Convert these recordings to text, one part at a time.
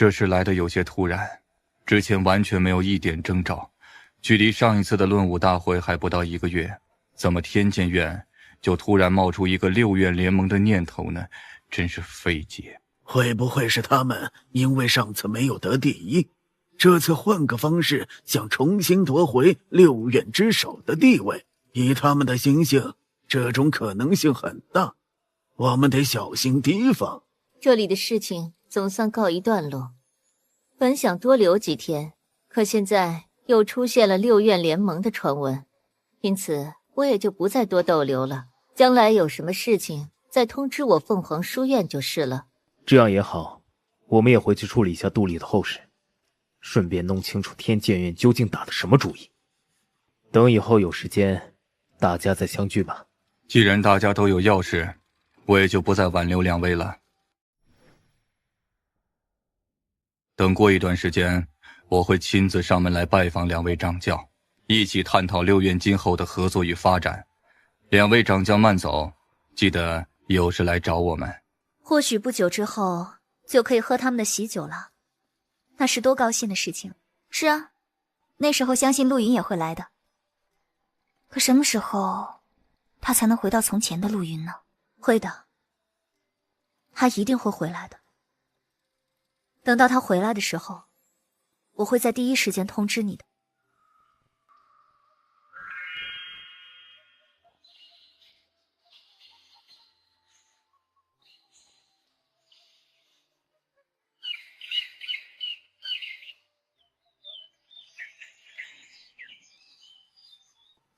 这事来得有些突然，之前完全没有一点征兆，距离上一次的论武大会还不到1个月，怎么天剑院就突然冒出一个6院联盟的念头呢？真是费解。会不会是他们因为上次没有得第一，这次换个方式想重新夺回6院之首的地位？以他们的心性，这种可能性很大，我们得小心提防。这里的事情总算告一段落，本想多留几天，可现在又出现了6院联盟的传闻，因此我也就不再多逗留了。将来有什么事情再通知我凤凰书院就是了。这样也好，我们也回去处理一下杜丽的后事，顺便弄清楚天剑院究竟打的什么主意。等以后有时间，大家再相聚吧。既然大家都有要事，我也就不再挽留2位了。等过一段时间，我会亲自上门来拜访2位掌教，一起探讨6院今后的合作与发展。2位掌教慢走，记得有事来找我们。或许不久之后就可以喝他们的喜酒了，那是多高兴的事情。是啊，那时候相信陆云也会来的。可什么时候他才能回到从前的陆云呢？会的，他一定会回来的。等到他回来的时候，我会在第一时间通知你的。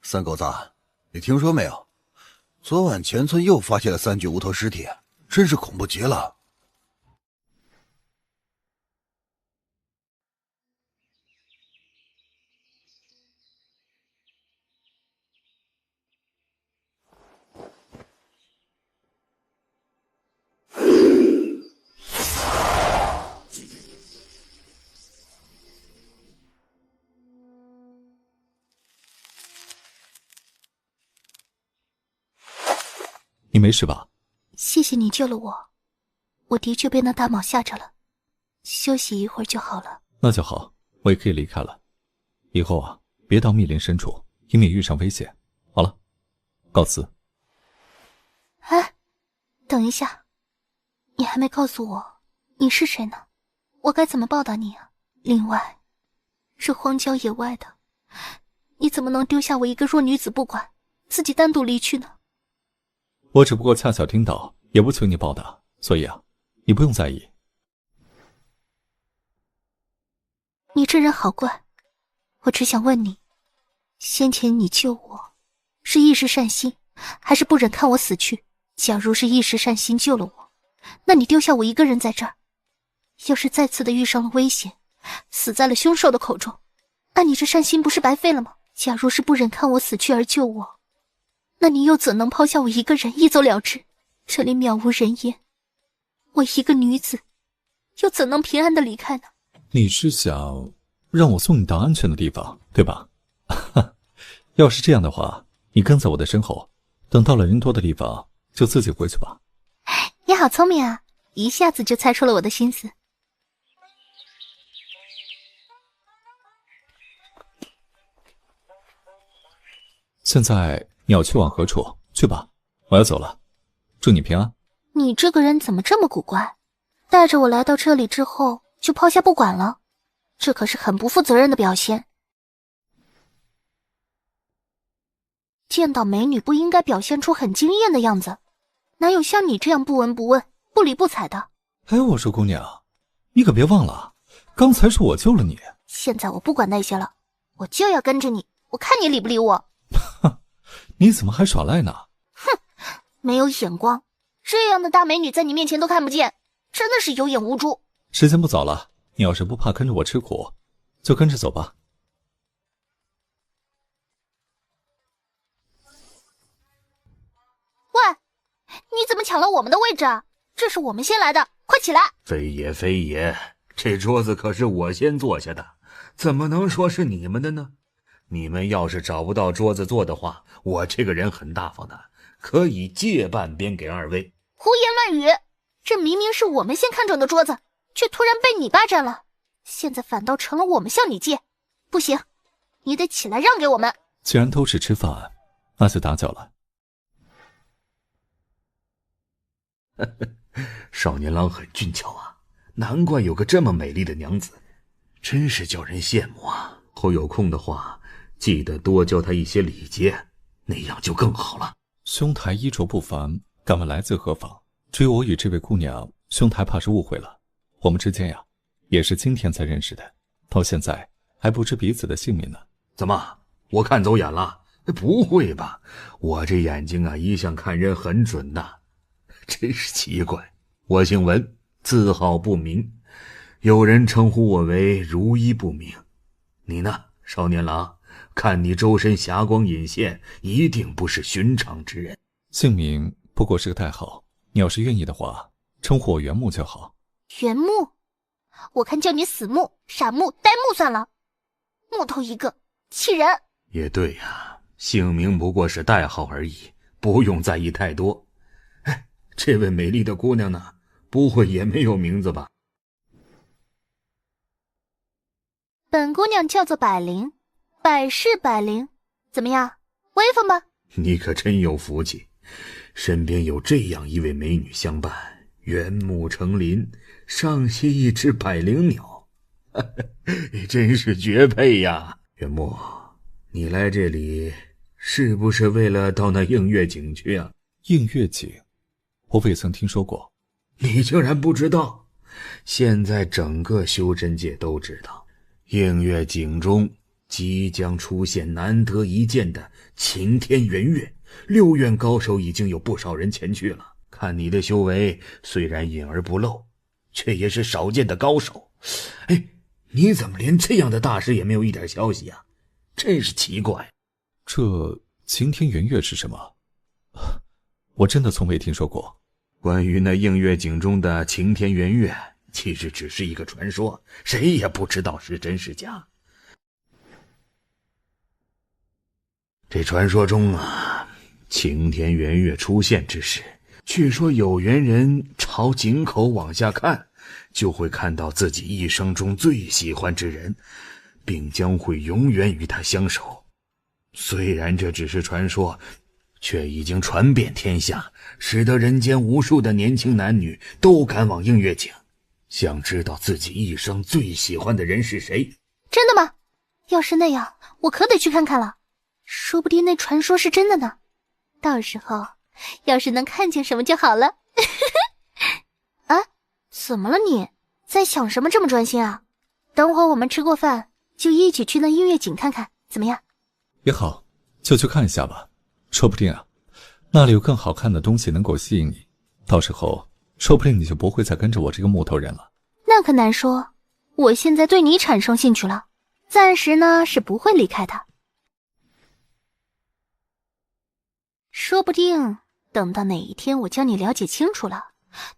三狗子，你听说没有？昨晚前村又发现了3具无头尸体，真是恐怖极了。你没事吧？谢谢你救了我，我的确被那大蟒吓着了，休息一会儿就好了。那就好，我也可以离开了。以后啊，别到密林深处，以免遇上危险。好了，告辞。哎，等一下，你还没告诉我你是谁呢？我该怎么报答你啊？另外，是荒郊野外的，你怎么能丢下我一个弱女子不管，自己单独离去呢？我只不过恰巧听到，也不求你报答，所以啊，你不用在意。你这人好怪，我只想问你，先前你救我，是一时善心，还是不忍看我死去？假如是一时善心救了我，那你丢下我一个人在这儿，要是再次的遇上了危险，死在了凶兽的口中，那你这善心不是白费了吗？假如是不忍看我死去而救我，那你又怎能抛下我一个人一走了之？这里渺无人烟，我一个女子又怎能平安的离开呢？你是想让我送你到安全的地方，对吧？要是这样的话，你跟在我的身后，等到了人多的地方就自己回去吧。你好聪明啊，一下子就猜出了我的心思。现在你要去往何处？去吧，我要走了，祝你平安。你这个人怎么这么古怪？带着我来到这里之后就抛下不管了，这可是很不负责任的表现。见到美女不应该表现出很惊艳的样子，哪有像你这样不闻不问、不理不睬的？哎，我说姑娘，你可别忘了，刚才是我救了你。现在我不管那些了，我就要跟着你，我看你理不理我。你怎么还耍赖呢？哼，没有眼光，这样的大美女在你面前都看不见，真的是有眼无珠。时间不早了，你要是不怕跟着我吃苦，就跟着走吧。喂，你怎么抢了我们的位置啊？这是我们先来的，快起来！非也非也，这桌子可是我先坐下的，怎么能说是你们的呢？你们要是找不到桌子坐的话，我这个人很大方的，可以借半边给2位。胡言乱语，这明明是我们先看准的桌子，却突然被你霸占了，现在反倒成了我们向你借。不行，你得起来让给我们。既然都是吃饭，那就打搅了。少年郎很俊俏啊，难怪有个这么美丽的娘子，真是叫人羡慕啊。后有空的话，记得多教他一些礼节，那样就更好了。兄台衣着不凡，敢问来自何方？至于我与这位姑娘，兄台怕是误会了。我们之间呀，也是今天才认识的，到现在还不知彼此的姓名呢。怎么，我看走眼了？不会吧，我这眼睛啊，一向看人很准的。真是奇怪，我姓文，字号不明，有人称呼我为如一不明。你呢，少年郎？看你周身霞光隐现，一定不是寻常之人。姓名不过是个代号，你要是愿意的话，称呼我袁木就好。袁木？我看叫你死木、傻木、呆木算了，木头一个，气人。也对呀，姓名不过是代号而已，不用在意太多。哎，这位美丽的姑娘呢？不会也没有名字吧？本姑娘叫做百灵，百试百灵，怎么样，威风吧？你可真有福气，身边有这样一位美女相伴，原木成林，上栖一只百灵鸟，真是绝配呀！原木，你来这里是不是为了到那映月井去啊？映月井，我未曾听说过。你竟然不知道？现在整个修真界都知道，映月井中即将出现难得一见的晴天圆月，6院高手已经有不少人前去了。看你的修为虽然隐而不露，却也是少见的高手。哎，你怎么连这样的大事也没有一点消息啊？真是奇怪。这晴天圆月是什么？我真的从未听说过。关于那映月井中的晴天圆月，其实只是一个传说，谁也不知道是真是假。这传说中啊，晴天圆月出现之时，据说有缘人朝井口往下看，就会看到自己一生中最喜欢之人，并将会永远与他相守。虽然这只是传说，却已经传遍天下，使得人间无数的年轻男女都赶往映月井，想知道自己一生最喜欢的人是谁。真的吗？要是那样，我可得去看看了，说不定那传说是真的呢。到时候要是能看见什么就好了。啊，怎么了你？在想什么这么专心啊？等会儿我们吃过饭就一起去那映月井看看，怎么样？也好，就去看一下吧。说不定啊，那里有更好看的东西能够吸引你，到时候说不定你就不会再跟着我这个木头人了。那可难说，我现在对你产生兴趣了，暂时呢是不会离开的。说不定等到哪一天我将你了解清楚了，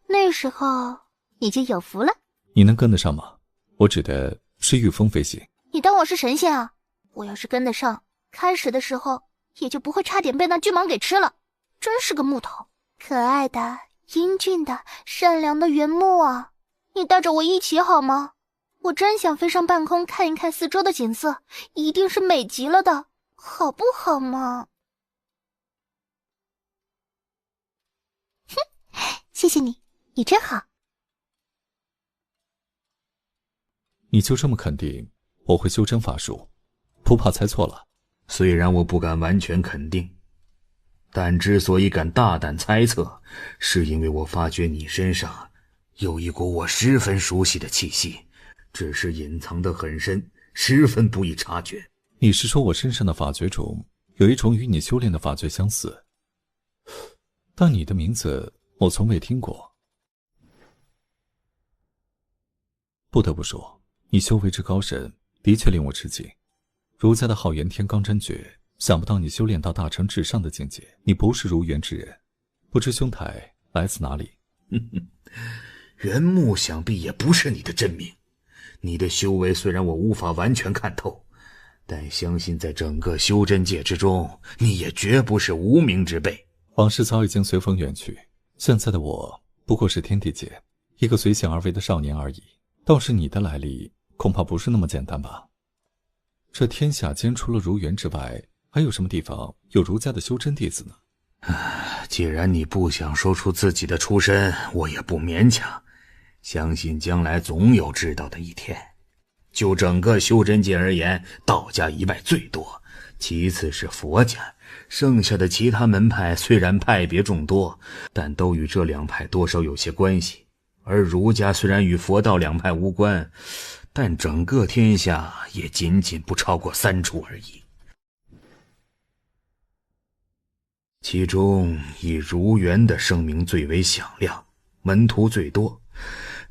那时候你就有福了。你能跟得上吗？我指的是御风飞行。你当我是神仙啊？我要是跟得上，开始的时候也就不会差点被那巨蟒给吃了。真是个木头，可爱的、英俊的、善良的原木啊！你带着我一起好吗？我真想飞上半空看一看四周的景色，一定是美极了的，好不好嘛？哼，谢谢你，你真好。你就这么肯定我会修真法术，不怕猜错了？虽然我不敢完全肯定，但之所以敢大胆猜测，是因为我发觉你身上有一股我十分熟悉的气息，只是隐藏得很深，十分不易察觉。你是说我身上的法诀中有一种与你修炼的法诀相似，但你的名字我从未听过。不得不说，你修为之高深，的确令我吃惊。儒家的浩元天罡真诀，想不到你修炼到大成至上的境界。你不是如缘之人，不知兄台来自哪里？原木想必也不是你的真名。你的修为虽然我无法完全看透，但相信在整个修真界之中，你也绝不是无名之辈。往事早已经随风远去，现在的我不过是天地界一个随性而为的少年而已。倒是你的来历，恐怕不是那么简单吧？这天下间除了如园之外，还有什么地方有儒家的修真弟子呢？既然你不想说出自己的出身，我也不勉强。相信将来总有知道的一天。就整个修真界而言，道家一脉最多，其次是佛家，剩下的其他门派虽然派别众多，但都与这两派多少有些关系。而儒家虽然与佛道两派无关，但整个天下也仅仅不超过3处而已。其中以如园的声名最为响亮，门徒最多，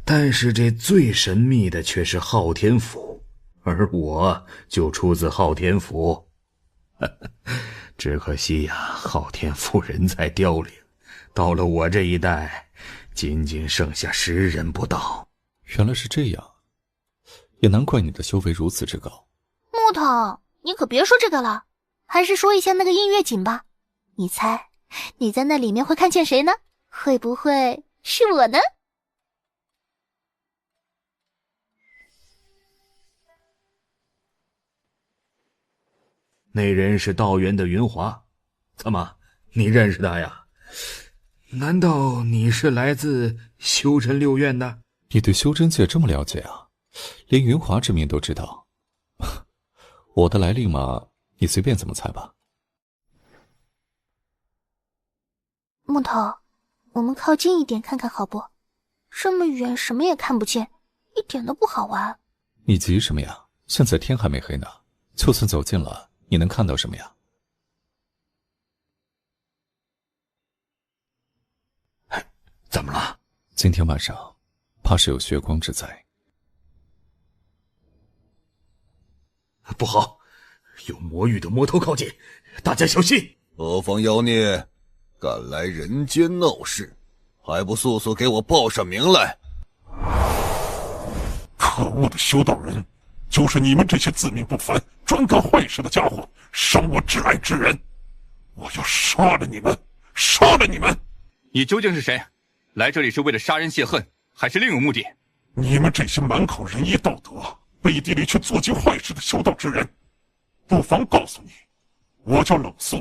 但是这最神秘的却是昊天府，而我就出自昊天府。只可惜呀，昊天府人才凋零，到了我这一代，仅仅剩下10人不到。原来是这样，也难怪你的修为如此之高。木头，你可别说这个了，还是说一下那个音乐井吧。你猜，你在那里面会看见谁呢？会不会是我呢？那人是道元的云华，怎么，你认识他呀？难道你是来自修真6院的？你对修真界这么了解啊，连云华之名都知道。我的来历嘛，你随便怎么猜吧。木头，我们靠近一点看看好不？这么远什么也看不见，一点都不好玩。你急什么呀？现在天还没黑呢，就算走近了，你能看到什么呀？怎么了？今天晚上怕是有血光之灾。不好，有魔域的魔头靠近，大家小心！何方妖孽，敢来人间闹事，还不速速给我报上名来！可恶的修道人，就是你们这些自命不凡、专干坏事的家伙，伤我挚爱之人！我要杀了你们，杀了你们！你究竟是谁？来这里是为了杀人泄恨，还是另有目的？你们这些满口仁义道德，背地里却做尽坏事的修道之人，不妨告诉你，我叫冷肃。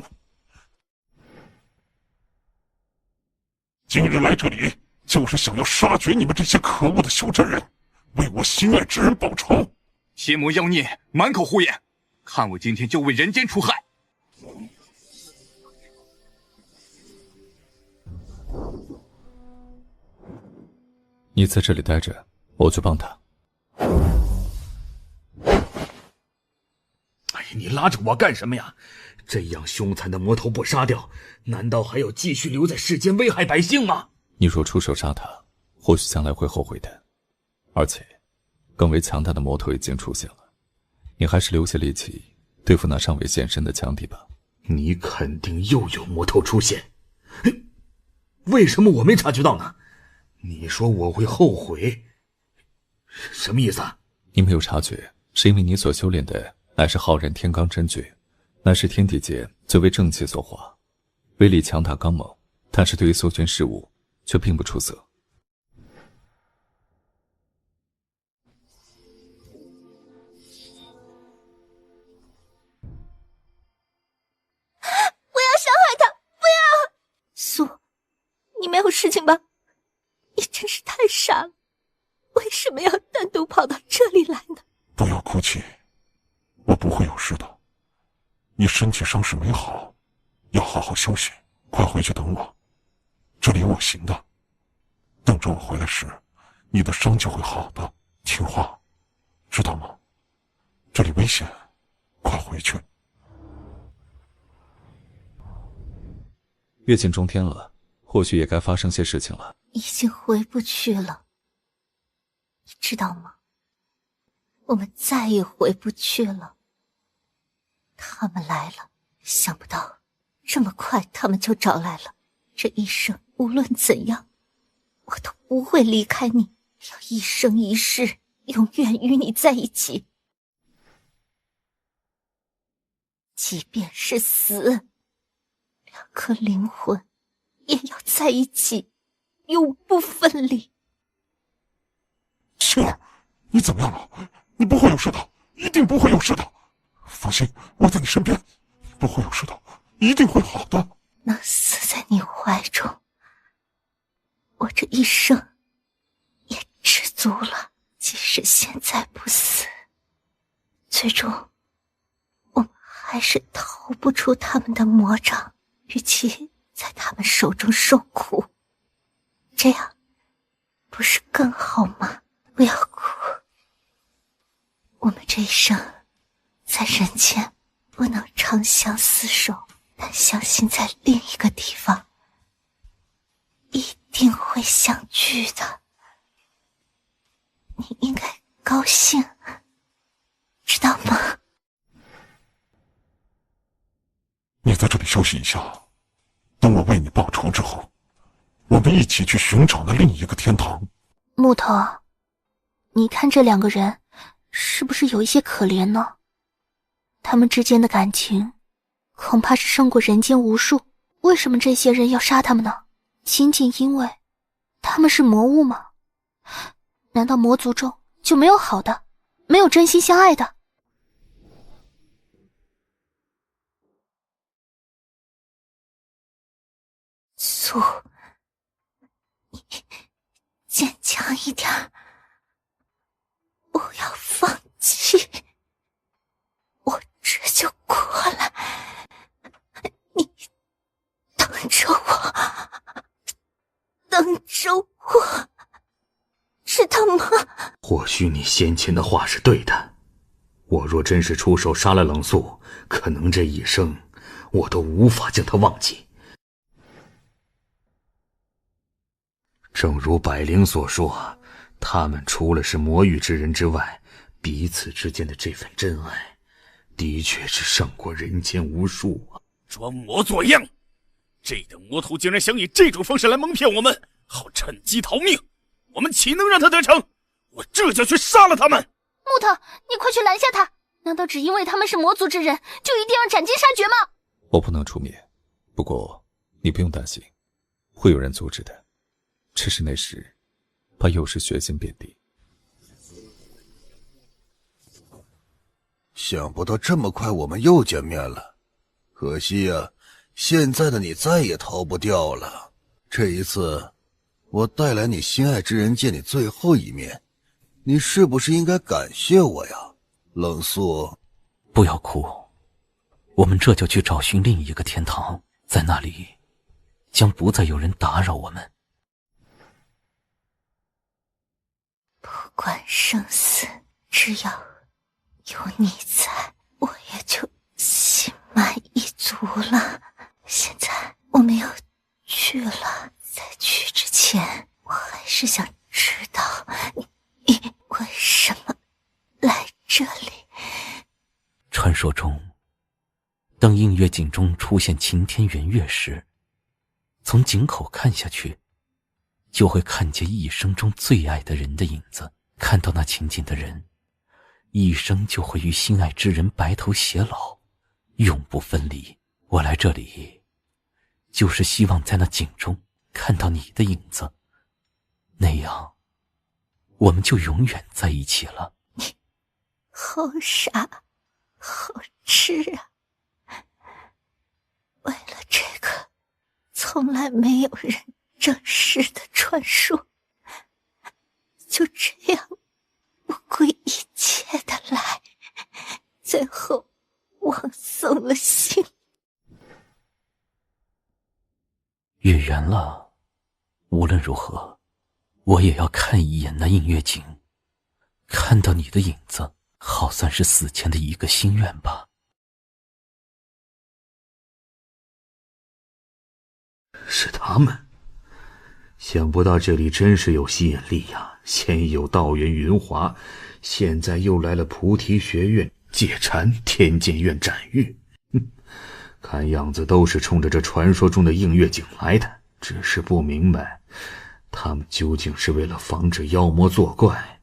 今日来这里，就是想要杀绝你们这些可恶的修真人，为我心爱之人报仇。邪魔妖孽，满口胡言！看我今天就为人间除害！你在这里待着，我去帮他。哎呀，你拉着我干什么呀？这样凶残的魔头不杀掉，难道还要继续留在世间危害百姓吗？你若出手杀他，或许将来会后悔的。而且，更为强大的魔头已经出现了，你还是留下力气对付那尚未现身的强敌吧。你肯定又有魔头出现，为什么我没察觉到呢？你说我会后悔，什么意思啊？你没有察觉，是因为你所修炼的乃是浩然天罡真诀，乃是天地界最为正气所化，威力强大刚猛，但是对于搜寻事物却并不出色。不要伤害他！不要！苏，你没有事情吧？你真是太傻了，为什么要单独跑到这里来呢？不要哭泣，我不会有事的。你身体伤势没好，要好好休息，快回去等我。这里有我行的，等着我回来时，你的伤就会好的。听话，知道吗？这里危险，快回去。越近中天了，或许也该发生些事情了。已经回不去了，你知道吗？我们再也回不去了。他们来了，想不到这么快他们就找来了。这一生无论怎样，我都不会离开你，要一生一世永远与你在一起。即便是死，两颗灵魂也要在一起，永不分离。星儿，你怎么样了？你不会有事的，一定不会有事的。放心，我在你身边，不会有事的，一定会好的。能死在你怀中，我这一生也知足了。即使现在不死，最终我们还是逃不出他们的魔掌，与其在他们手中受苦，这样不是更好吗？不要哭，我们这一生在人间不能长相厮守，但相信在另一个地方一定会相聚的。你应该高兴，知道吗？你在这里休息一下，等我为你报仇之后，我们一起去寻找那另一个天堂。木头，你看这两个人是不是有一些可怜呢？他们之间的感情恐怕是胜过人间无数。为什么这些人要杀他们呢？仅仅因为他们是魔物吗？难道魔族中就没有好的，没有真心相爱的？苏，你坚强一点，不要放弃，我这就过来，你等着我，等着我，知道吗？或许你先前的话是对的，我若真是出手杀了冷肃，可能这一生我都无法将他忘记。正如百灵所说，他们除了是魔域之人之外，彼此之间的这份真爱的确是胜过人间无数啊！装模作样，这等魔头竟然想以这种方式来蒙骗我们，好趁机逃命，我们岂能让他得逞？我这就去杀了他们！木头，你快去拦下他！难道只因为他们是魔族之人，就一定要斩尽杀绝吗？我不能出面，不过你不用担心，会有人阻止的。只是那时，怕又是血腥遍地。想不到这么快我们又见面了，可惜啊，现在的你再也逃不掉了。这一次，我带来你心爱之人见你最后一面，你是不是应该感谢我呀，冷肃？不要哭，我们这就去找寻另一个天堂，在那里，将不再有人打扰我们。不管生死，只要有你在，我也就心满意足了。现在我们要去了，在去之前，我还是想知道你为什么来这里。传说中，当映月井中出现晴天圆月时，从井口看下去，就会看见一生中最爱的人的影子。看到那情景的人，一生就会与心爱之人白头偕老，永不分离。我来这里，就是希望在那井中看到你的影子，那样，我们就永远在一起了。你好傻，好痴啊！为了这个从来没有人证实的传说，就这样不顾一切的来，最后枉送了心。月圆了，无论如何，我也要看一眼那映月井，看到你的影子，好算是死前的一个心愿吧。是他们，想不到这里真是有吸引力呀！先有道元云华，现在又来了菩提学院解禅，天剑院斩玉。看样子都是冲着这传说中的映月井来的，只是不明白，他们究竟是为了防止妖魔作怪，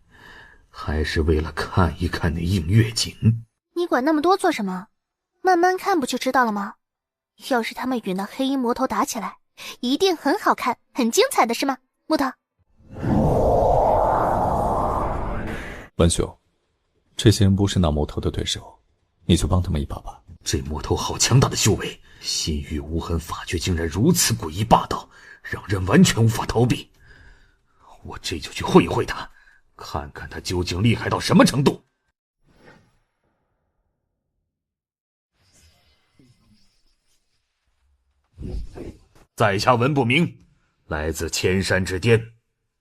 还是为了看一看那映月井？你管那么多做什么？慢慢看不就知道了吗？要是他们与那黑衣魔头打起来，一定很好看，很精彩的是吗？木头。文兄，这些人不是那魔头的对手，你就帮他们一把吧。这魔头好强大的修为，心域无痕法诀竟然如此诡异霸道，让人完全无法逃避。我这就去会一会他，看看他究竟厉害到什么程度。在下文不明，来自千山之巅，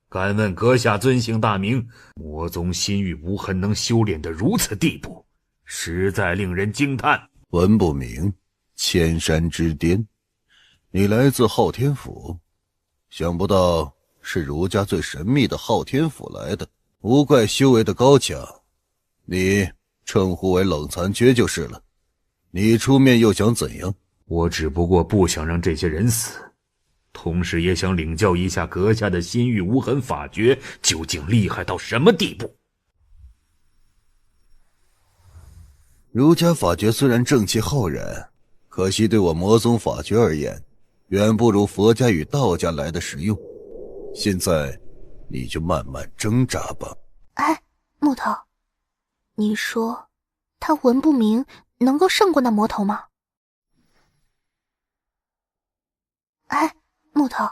敢问阁下尊姓大名？魔宗心域无痕能修炼得如此地步，实在令人惊叹。文不明，千山之巅，你来自昊天府，想不到是儒家最神秘的昊天府来的，无怪修为的高强，你称呼为冷残缺就是了。你出面又想怎样？我只不过不想让这些人死，同时也想领教一下阁下的心域无痕法诀究竟厉害到什么地步。儒家法诀虽然正气浩然，可惜对我魔宗法诀而言，远不如佛家与道家来的实用。现在你就慢慢挣扎吧。哎，木头，你说他文不明能够胜过那魔头吗？哎，木头，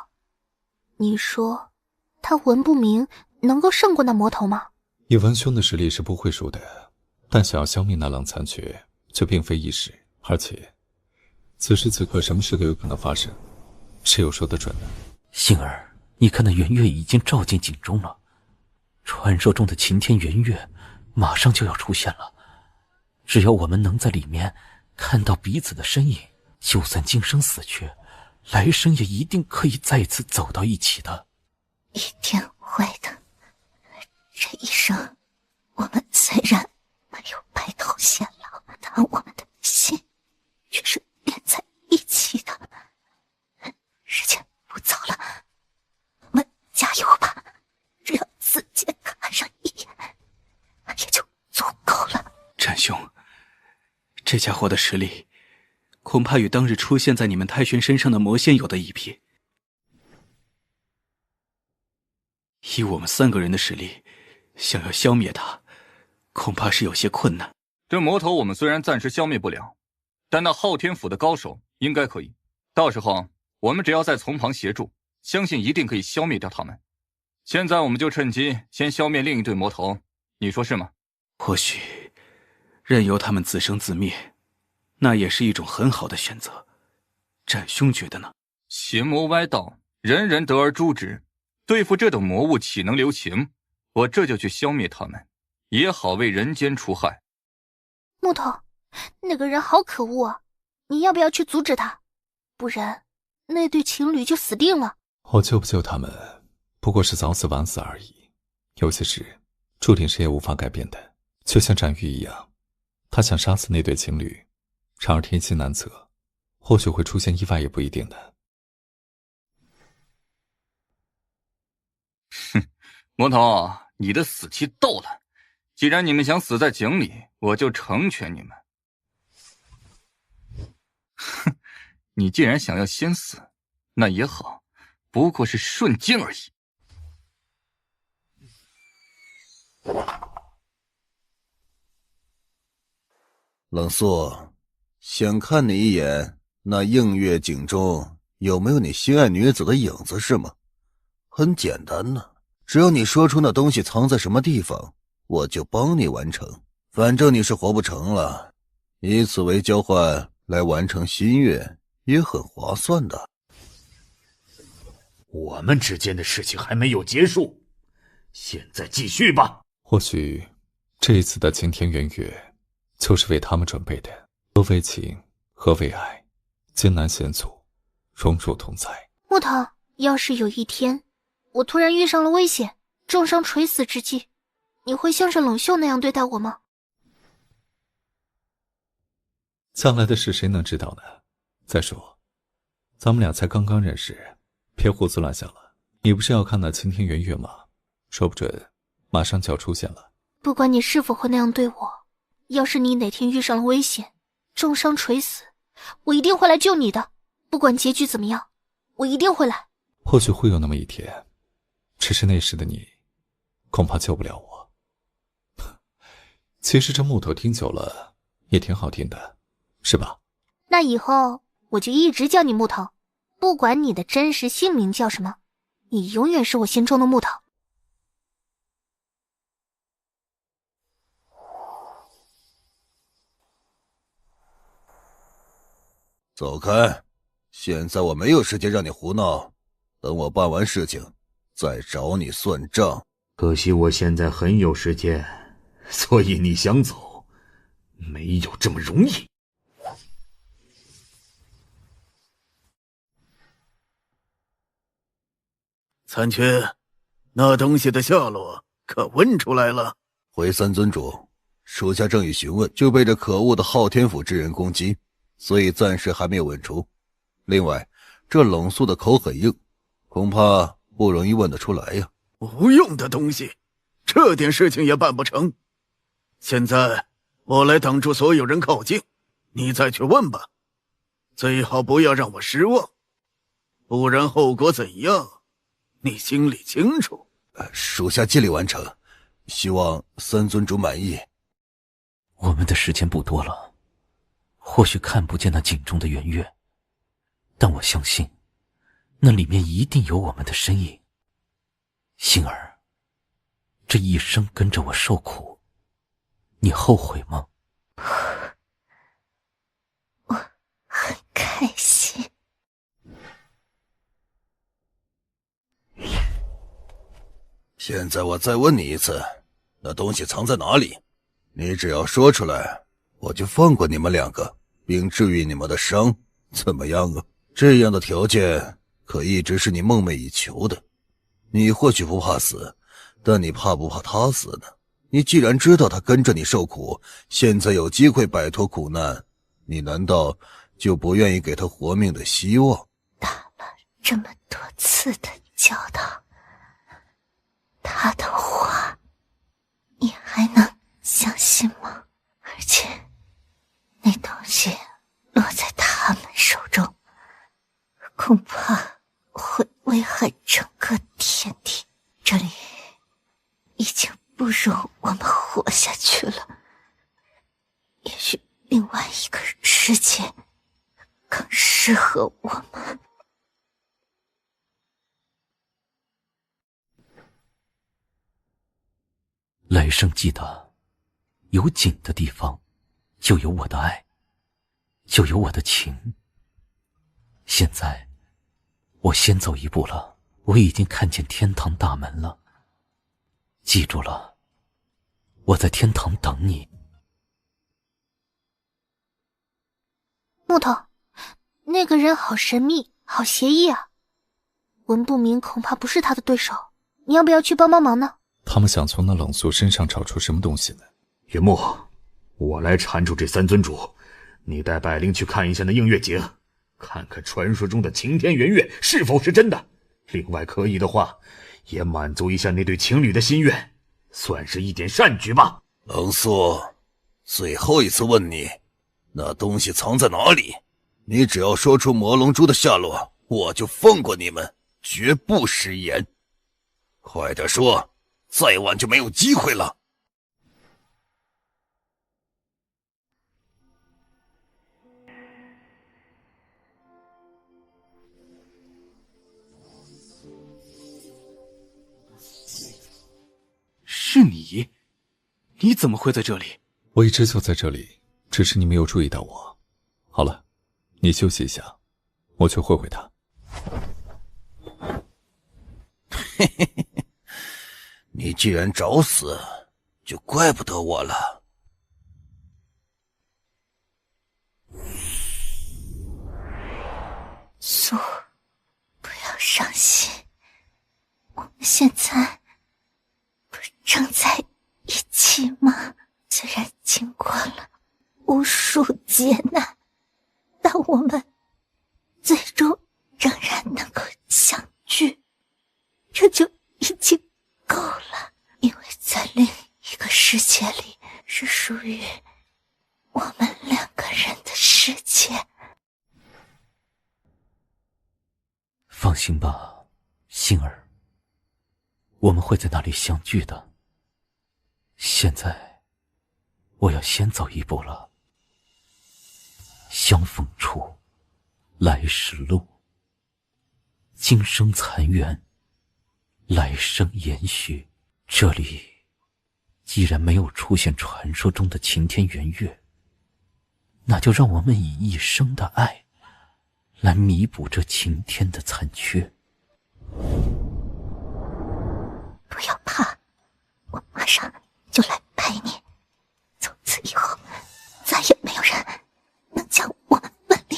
你说他文不明能够胜过那魔头吗？以文兄的实力是不会输的，但想要消灭那冷残缺却并非易事，而且此时此刻什么事都有可能发生，谁又说得准呢？杏儿，你看那圆月已经照进井中了，传说中的晴天圆月马上就要出现了，只要我们能在里面看到彼此的身影，就算今生死去，来生也一定可以再次走到一起的。一定会的。这一生，我们虽然没有白头偕老，但我们的心却是连在一起的。时间不早了，我们加油吧！只要自己看上一眼，也就足够了。展兄，这家伙的实力恐怕与当日出现在你们太玄身上的魔仙有的一拼。以我们3个人的实力，想要消灭他，恐怕是有些困难。这魔头我们虽然暂时消灭不了，但那昊天府的高手应该可以。到时候我们只要在从旁协助，相信一定可以消灭掉他们。现在我们就趁机先消灭另一对魔头，你说是吗？或许任由他们自生自灭，那也是一种很好的选择。展兄觉得呢？邪魔歪道，人人得而诛之。对付这等魔物岂能留情？我这就去消灭他们，也好为人间除害。木头，那个人好可恶啊！你要不要去阻止他？不然那对情侣就死定了。我救不救他们，不过是早死晚死而已。有些事注定谁也无法改变的，就像展玉一样，他想杀死那对情侣，然而天心难测，或许会出现意外也不一定的。哼，魔头，你的死期到了。既然你们想死在井里，我就成全你们。哼，你既然想要先死，那也好，不过是瞬间而已。冷肃，想看你一眼，那映月井中有没有你心爱女子的影子是吗？很简单呢，只要你说出那东西藏在什么地方，我就帮你完成。反正你是活不成了，以此为交换来完成心愿也很划算的。我们之间的事情还没有结束，现在继续吧。或许这一次的晴天圆月就是为他们准备的。何为情，何为爱，艰难险阻，荣辱同在。木头，要是有一天我突然遇上了危险，重伤垂死之际，你会像是冷秀那样对待我吗？将来的事谁能知道呢？再说咱们俩才刚刚认识，别胡思乱想了。你不是要看那晴天圆月吗？说不准马上就要出现了。不管你是否会那样对我，要是你哪天遇上了危险，重伤垂死，我一定会来救你的。不管结局怎么样，我一定会来。或许会有那么一天，只是那时的你恐怕救不了我。其实这木头听久了也挺好听的，是吧？那以后我就一直叫你木头，不管你的真实姓名叫什么，你永远是我心中的木头。走开！现在我没有时间让你胡闹，等我办完事情再找你算账。可惜我现在很有时间，所以你想走，没有这么容易。残缺，那东西的下落可问出来了？回三尊主，属下正欲询问，就被这可恶的昊天府之人攻击，所以暂时还没有问出。另外，这冷肃的口很硬，恐怕不容易问得出来呀。无用的东西，这点事情也办不成。现在我来挡住所有人靠近，你再去问吧，最好不要让我失望，不然后果怎样，你心里清楚。属下尽力完成，希望三尊主满意。我们的时间不多了，或许看不见那井中的圆月，但我相信那里面一定有我们的身影。星儿，这一生跟着我受苦，你后悔吗？我很开心。现在我再问你一次，那东西藏在哪里？你只要说出来，我就放过你们两个，并治愈你们的伤，怎么样啊？这样的条件可一直是你梦寐以求的。你或许不怕死，但你怕不怕他死呢？你既然知道他跟着你受苦，现在有机会摆脱苦难，你难道就不愿意给他活命的希望？打了这么多次的教导，他的话你还能相信吗？而且那东西落在他们手中，恐怕会危害整个天地。这里已经不容我们活下去了，也许另外一个世界更适合我们。来生记得，有井的地方就有我的爱，就有我的情。现在我先走一步了，我已经看见天堂大门了。记住了，我在天堂等你。木头，那个人好神秘，好邪异啊，文不明恐怕不是他的对手，你要不要去帮帮忙呢？他们想从那冷肃身上找出什么东西呢？云木，我来缠住这三尊主，你带百灵去看一下那映月井，看看传说中的晴天圆月是否是真的。另外可以的话，也满足一下那对情侣的心愿，算是一点善举吧。冷肃，最后一次问你，那东西藏在哪里？你只要说出魔龙珠的下落，我就放过你们，绝不食言。快点说，再晚就没有机会了。是你？你怎么会在这里？我一直就在这里，只是你没有注意到我。好了，你休息一下，我去会会他。嘿嘿嘿，你既然找死，就怪不得我了。苏，不要伤心，我们现在不正在一起吗？虽然经过了无数劫难，但我们最终仍然能够相聚，这就已经够了。因为在另一个世界里，是属于我们两个人的世界。放心吧，星儿，我们会在那里相聚的。现在我要先走一步了。相逢处，来时路。今生残缘，来生延续。这里既然没有出现传说中的晴天圆月，那就让我们以一生的爱来弥补这晴天的残缺。不要怕，我马上就来陪你。从此以后，再也没有人能将我们分离。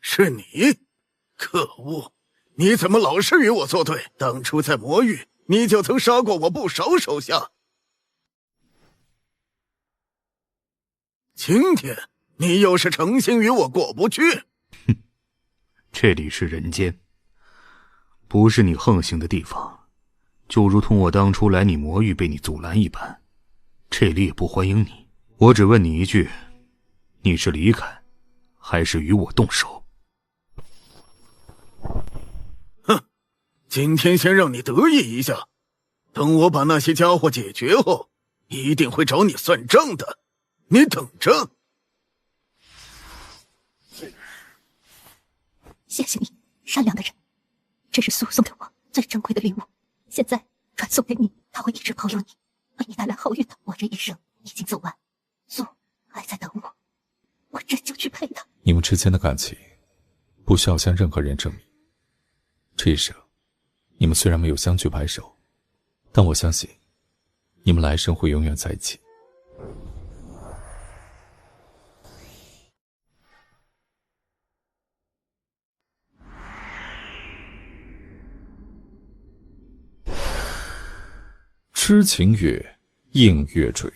是你？可恶！你怎么老是与我作对？当初在魔域，你就曾杀过我不少手下。今天，你又是诚心与我过不去？哼，这里是人间，不是你横行的地方。就如同我当初来你魔域被你阻拦一般，这里也不欢迎你。我只问你一句，你是离开，还是与我动手？哼，今天先让你得意一下，等我把那些家伙解决后，一定会找你算账的。你等着。谢谢你，善良的人。这是苏送给我最珍贵的礼物，现在传送给你，他会一直保佑你，为你带来好运的。我这一生已经走完，苏还在等我，我这就去陪他。你们之间的感情不需要向任何人证明。这一生，你们虽然没有相聚白首，但我相信，你们来生会永远在一起。痴情月，映月坠，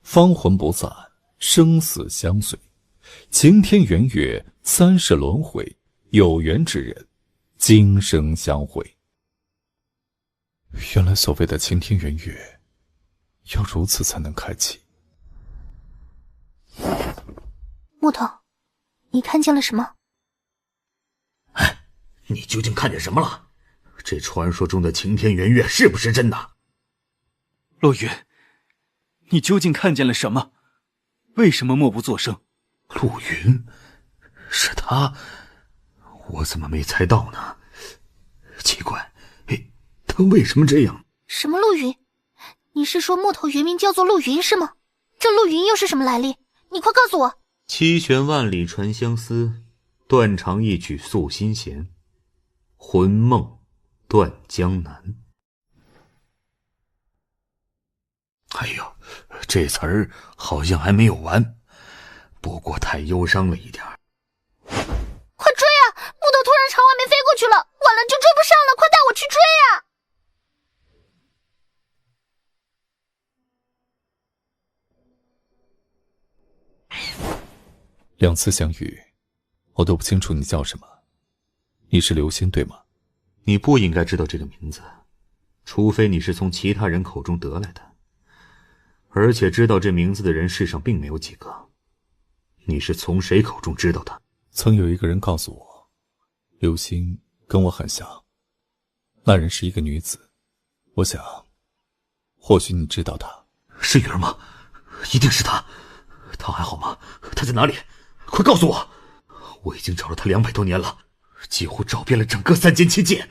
芳魂不散，生死相随。晴天圆月，3世轮回，有缘之人，今生相会。原来所谓的晴天圆月，要如此才能开启。木头，你看见了什么？哎，你究竟看见什么了？这传说中的晴天圆月是不是真的？洛云，你究竟看见了什么？为什么默不作声？陆云，是他，我怎么没猜到呢？奇怪，他为什么这样？什么陆云？你是说木头原名叫做陆云是吗？这陆云又是什么来历？你快告诉我。七弦万里传相思，断肠一曲诉心弦，魂梦断江南。哎呦，这词儿好像还没有完，不过太忧伤了一点。快追啊！木头突然朝外面飞过去了，晚了就追不上了，快带我去追啊！2次相遇，我都不清楚你叫什么。你是刘星对吗？你不应该知道这个名字，除非你是从其他人口中得来的。而且知道这名字的人世上并没有几个。你是从谁口中知道的？曾有一个人告诉我，刘星跟我很像，那人是一个女子。我想，或许你知道她。是雨儿吗？一定是她。她还好吗？她在哪里？快告诉我！我已经找了她200多年了，几乎找遍了整个3间7界，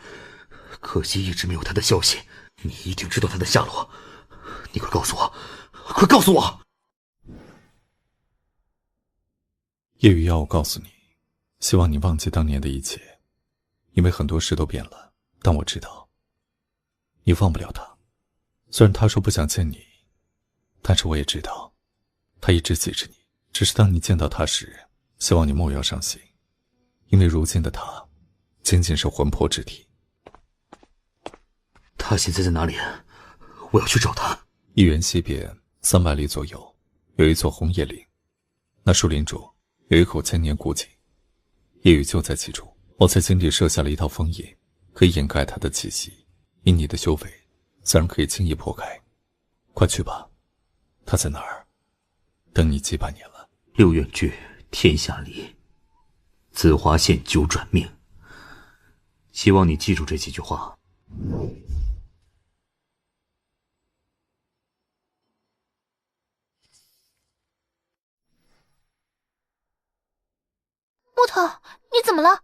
可惜一直没有她的消息。你一定知道她的下落，你快告诉我！快告诉我！夜雨要我告诉你，希望你忘记当年的一切，因为很多事都变了。但我知道，你忘不了他。虽然他说不想见你，但是我也知道，他一直记着你。只是当你见到他时，希望你莫要伤心，因为如今的他，仅仅是魂魄之体。他现在在哪里？我要去找他。一原西边300里左右，有一座红叶林，那树林中有一口千年古井，夜雨就在其中。我在井底设下了一道封印，可以掩盖他的气息。以你的修为，自然可以轻易破开。快去吧，他在那儿等你几百年了。六远距，天下离，紫华县9转命。希望你记住这几句话。木头，你怎么了？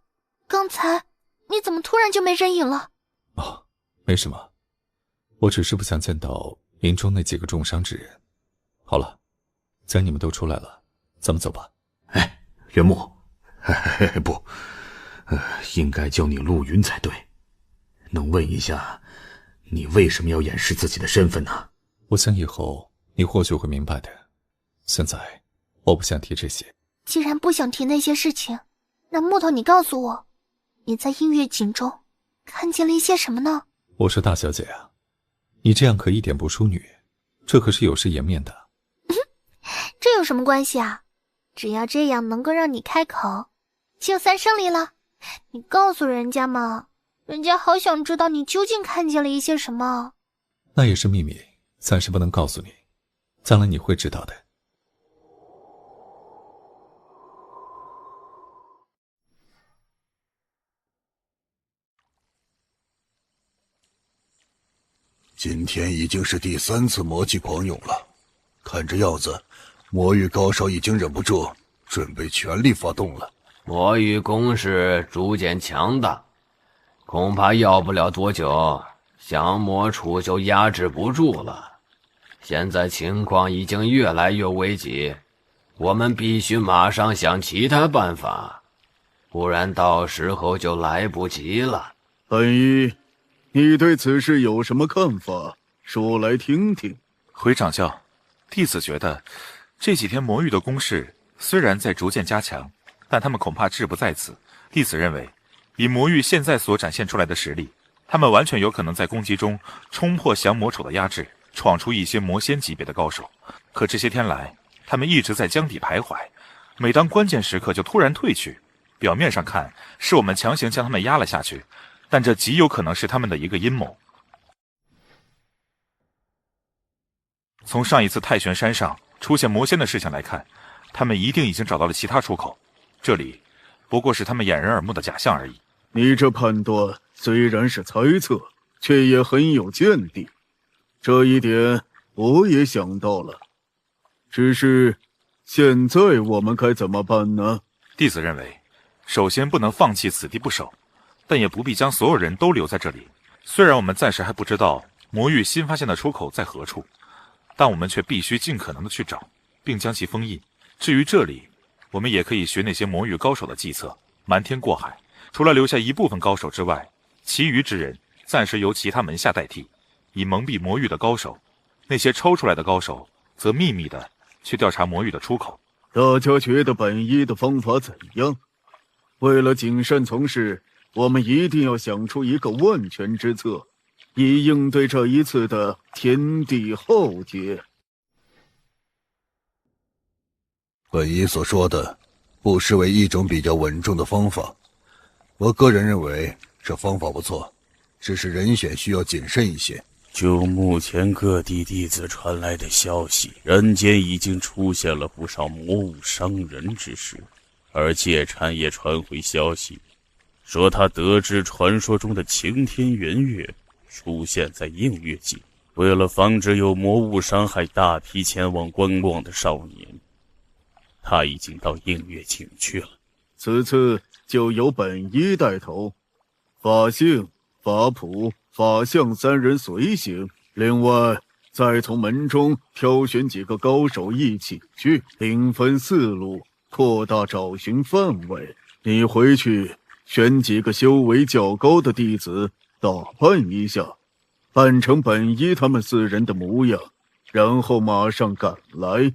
刚才你怎么突然就没人影了？哦，没什么，我只是不想见到林中那几个重伤之人。好了，既然你们都出来了，咱们走吧。哎，袁木，不，应该叫你陆云才对。能问一下，你为什么要掩饰自己的身份呢？我想以后你或许会明白的。现在我不想提这些。既然不想提那些事情，那木头，你告诉我，你在映月井中看见了一些什么呢？我说大小姐啊，你这样可一点不淑女，这可是有失颜面的。这有什么关系啊？只要这样能够让你开口，就算胜利了。你告诉人家嘛，人家好想知道你究竟看见了一些什么。那也是秘密，暂时不能告诉你，将来你会知道的。今天已经是第3次魔技狂涌了，看这样子，魔域高手已经忍不住，准备全力发动了。魔域攻势逐渐强大，恐怕要不了多久，降魔杵就压制不住了。现在情况已经越来越危急，我们必须马上想其他办法，不然到时候就来不及了。本一，你对此事有什么看法？说来听听。回掌教，弟子觉得这几天魔域的攻势虽然在逐渐加强，但他们恐怕志不在此。弟子认为，以魔域现在所展现出来的实力，他们完全有可能在攻击中冲破降魔杵的压制，闯出一些魔仙级别的高手。可这些天来，他们一直在江底徘徊，每当关键时刻就突然退去。表面上看是我们强行将他们压了下去，但这极有可能是他们的一个阴谋。从上一次太玄山上出现魔仙的事情来看，他们一定已经找到了其他出口，这里不过是他们掩人耳目的假象而已。你这判断虽然是猜测，却也很有见地。这一点我也想到了，只是现在我们该怎么办呢？弟子认为，首先不能放弃此地不守，但也不必将所有人都留在这里。虽然我们暂时还不知道魔域新发现的出口在何处，但我们却必须尽可能的去找，并将其封印。至于这里，我们也可以学那些魔域高手的计策，瞒天过海。除了留下一部分高手之外，其余之人暂时由其他门下代替，以蒙蔽魔域的高手。那些抽出来的高手，则秘密的去调查魔域的出口。大家觉得本一的方法怎样？为了谨慎从事，我们一定要想出一个万全之策，以应对这一次的天地浩劫。本一所说的，不失为一种比较稳重的方法。我个人认为这方法不错，只是人选需要谨慎一些。就目前各地弟子传来的消息，人间已经出现了不少魔物伤人之事，而界禅也传回消息，说他得知传说中的晴天圆月出现在映月境，为了防止有魔物伤害大批前往观望的少年，他已经到映月境去了。此次就由本一带头，法性、法普、法相3人随行，另外再从门中挑选几个高手一起去，兵分4路，扩大找寻范围。你回去选几个修为较高的弟子打扮一下，扮成本一他们4人的模样，然后马上赶来。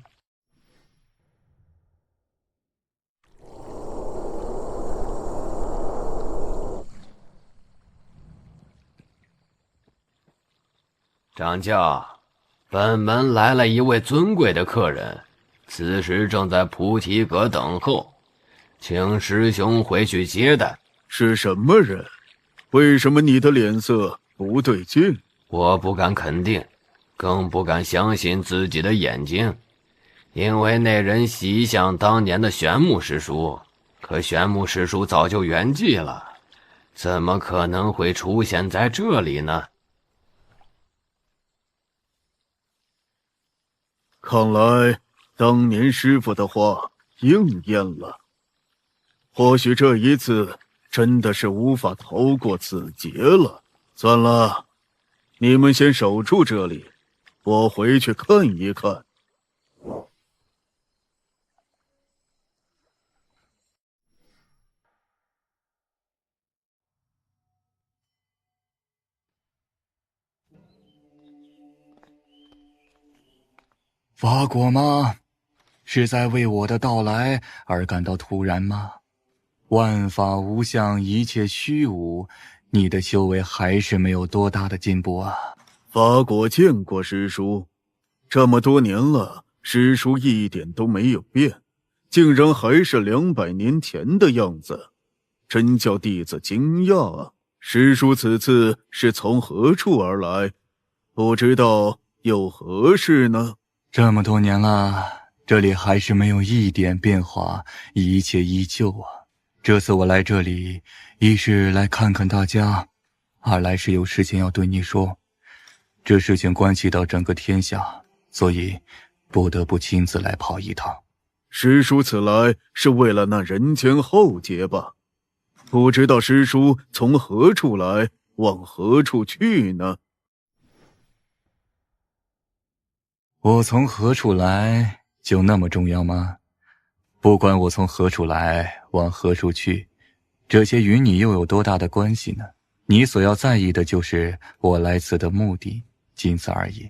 掌教，本门来了一位尊贵的客人，此时正在菩提阁等候，请师兄回去接待。是什么人？为什么你的脸色不对劲？我不敢肯定，更不敢相信自己的眼睛，因为那人习像当年的玄木师叔，可玄木师叔早就圆寂了，怎么可能会出现在这里呢？看来当年师傅的话应验了，或许这一次真的是无法逃过此劫了。算了，你们先守住这里，我回去看一看。法果吗？是在为我的到来而感到突然吗？万法无相，一切虚无，你的修为还是没有多大的进步啊。法果见过师叔，这么多年了，师叔一点都没有变，竟然还是200年前的样子，真叫弟子惊讶啊！师叔此次是从何处而来？不知道有何事呢？这么多年了，这里还是没有一点变化，一切依旧啊。这次我来这里，一是来看看大家，二来是有事情要对你说。这事情关系到整个天下，所以不得不亲自来跑一趟。师叔此来是为了那人间浩劫吧？不知道师叔从何处来，往何处去呢？我从何处来就那么重要吗？不管我从何处来，往何处去，这些与你又有多大的关系呢？你所要在意的就是我来此的目的，仅此而已。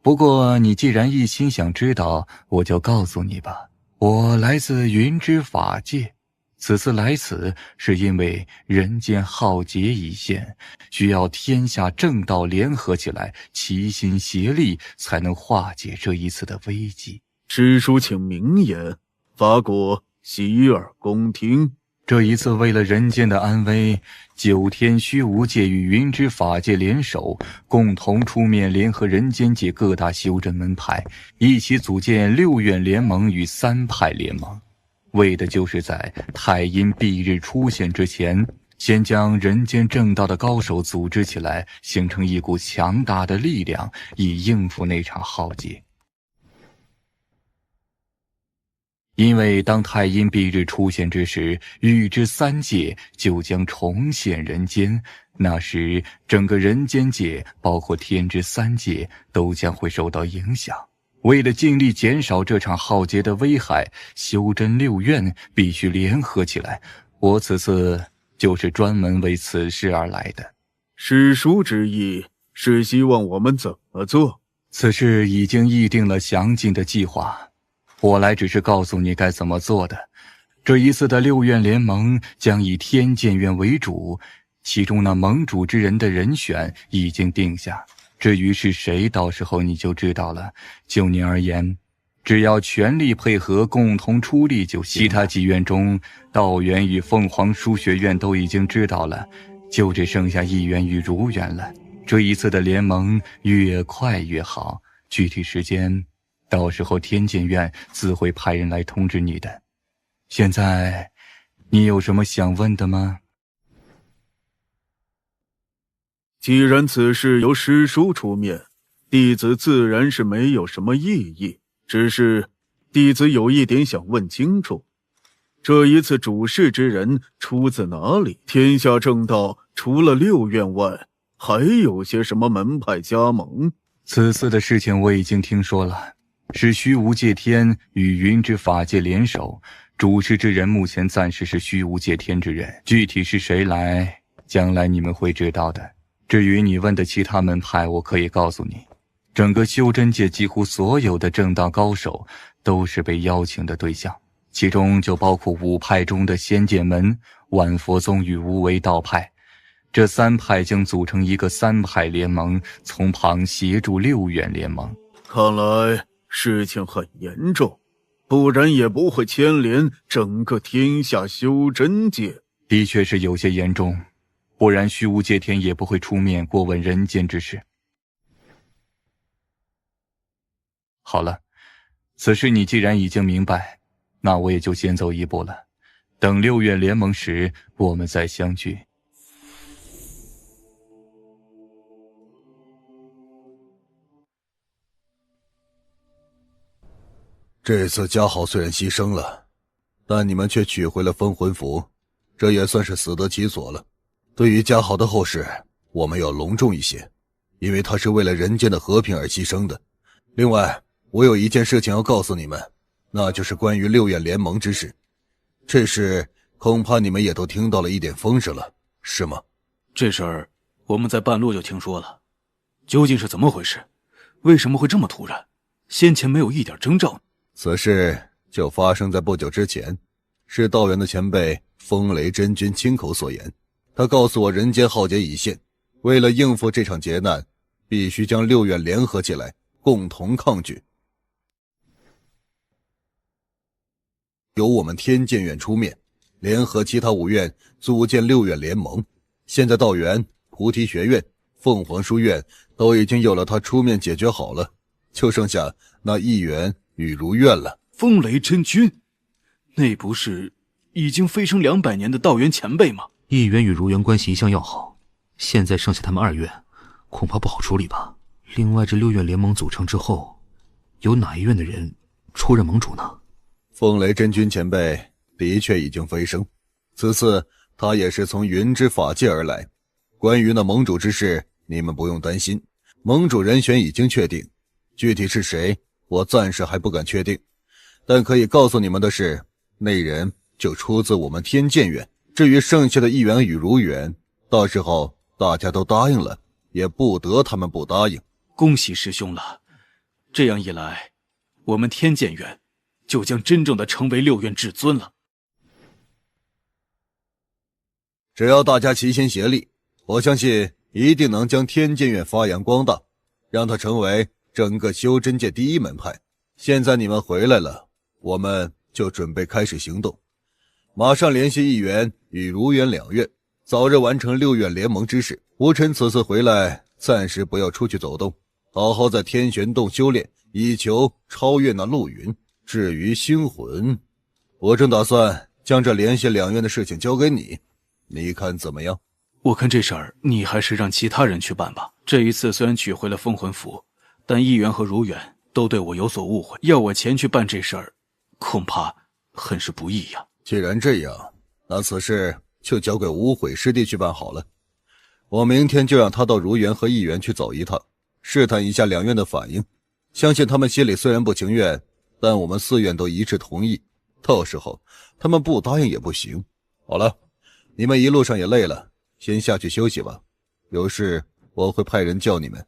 不过你既然一心想知道，我就告诉你吧。我来自云之法界，此次来此是因为人间浩劫已现，需要天下正道联合起来，齐心协力，才能化解这一次的危机。师叔请明言，法果洗耳恭听。这一次为了人间的安危，9天虚无界与云之法界联手，共同出面，联合人间界各大修真门派，一起组建6院联盟与3派联盟，为的就是在太阴蔽日出现之前，先将人间正道的高手组织起来，形成一股强大的力量，以应付那场浩劫。因为当太阴蔽日出现之时，欲之3界就将重现人间，那时整个人间界包括天之3界都将会受到影响。为了尽力减少这场浩劫的危害，修真6院必须联合起来，我此次就是专门为此事而来的。师叔之意是希望我们怎么做？此事已经议定了详尽的计划，我来只是告诉你该怎么做的。这一次的6院联盟将以天剑院为主，其中那盟主之人的人选已经定下，至于是谁，到时候你就知道了。就你而言，只要全力配合，共同出力就行。其他几院中，道元与凤凰书学院都已经知道了，就只剩下一院与如院了。这一次的联盟越快越好，具体时间到时候天剑院自会派人来通知你的。现在你有什么想问的吗？既然此事由师叔出面，弟子自然是没有什么异议，只是弟子有一点想问清楚，这一次主事之人出自哪里？天下正道除了6院外，还有些什么门派加盟？此次的事情我已经听说了，是虚无界天与云之法界联手，主事之人目前暂时是虚无界天之人，具体是谁来，将来你们会知道的。至于你问的其他门派，我可以告诉你，整个修真界几乎所有的正道高手都是被邀请的对象，其中就包括5派中的仙剑门、万佛宗与无为道派。这3派将组成一个3派联盟，从旁协助6院联盟。看来事情很严重，不然也不会牵连整个天下修真界。的确是有些严重，不然虚无界天也不会出面过问人间之事。好了，此事你既然已经明白，那我也就先走一步了。等6院联盟时，我们再相聚。这次家豪虽然牺牲了，但你们却取回了封魂符，这也算是死得其所了。对于家豪的后事，我们要隆重一些，因为他是为了人间的和平而牺牲的。另外，我有一件事情要告诉你们，那就是关于六院联盟之事。这事恐怕你们也都听到了一点风声了，是吗？这事儿我们在半路就听说了，究竟是怎么回事？为什么会这么突然？先前没有一点征兆。此事就发生在不久之前，是道元的前辈风雷真君亲口所言。他告诉我，人间浩劫已现，为了应付这场劫难，必须将六院联合起来，共同抗拒。由我们天剑院出面，联合其他5院组建六院联盟。现在道元、菩提学院、凤凰书院都已经有了他出面解决好了，就剩下那一元与如愿了。风雷真君，那不是已经飞升200年的道元前辈吗？一元与如元关系一向要好，现在剩下他们2院，恐怕不好处理吧。另外，这6院联盟组成之后，有哪一院的人出任盟主呢？风雷真君前辈的确已经飞升，此次他也是从云之法界而来。关于那盟主之事，你们不用担心，盟主人选已经确定，具体是谁，我暂时还不敢确定。但可以告诉你们的是，那人就出自我们天剑院。至于剩下的一元与如元，到时候大家都答应了，也不得他们不答应。恭喜师兄了，这样一来，我们天剑院就将真正的成为6院至尊了。只要大家齐心协力，我相信一定能将天剑院发扬光大，让它成为整个修真界第一门派。现在你们回来了，我们就准备开始行动，马上联系一元与如元2院，早日完成6院联盟之事。吴尘此次回来，暂时不要出去走动，好好在天玄洞修炼，以求超越那陆云。至于星魂，我正打算将这联系2院的事情交给你，你看怎么样？我看这事儿你还是让其他人去办吧。这一次虽然取回了封魂符，但一元和如元都对我有所误会，要我前去办这事儿，恐怕很是不易呀。既然这样，那此事就交给无悔师弟去办好了。我明天就让他到如元和一元去走一趟，试探一下2院的反应。相信他们心里虽然不情愿，但我们4院都一致同意，到时候他们不答应也不行。好了，你们一路上也累了，先下去休息吧，有事我会派人叫你们。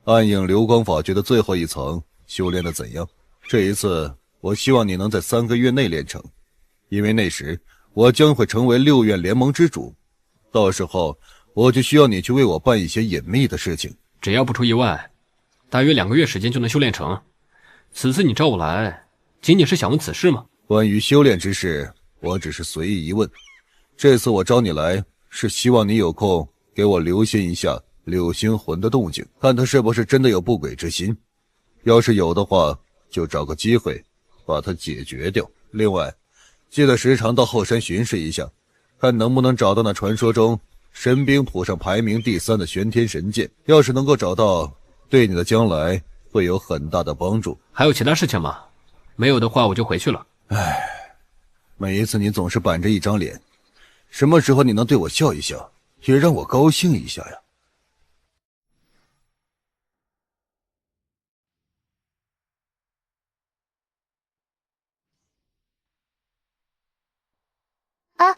暗影流光法诀的最后一层修炼的怎样？这一次我希望你能在3个月内练成，因为那时我将会成为6院联盟之主，到时候我就需要你去为我办一些隐秘的事情。只要不出意外，大约2个月时间就能修炼成。此次你找我来，仅仅是想问此事吗？关于修炼之事，我只是随意一问。这次我招你来，是希望你有空给我留心一下柳星魂的动静，看他是不是真的有不轨之心。要是有的话，就找个机会把他解决掉。另外，记得时常到后山巡视一下，看能不能找到那传说中神兵谱上排名第3的玄天神剑。要是能够找到，对你的将来会有很大的帮助。还有其他事情吗？没有的话我就回去了。唉，每一次你总是板着一张脸，什么时候你能对我笑一笑，也让我高兴一下呀？啊，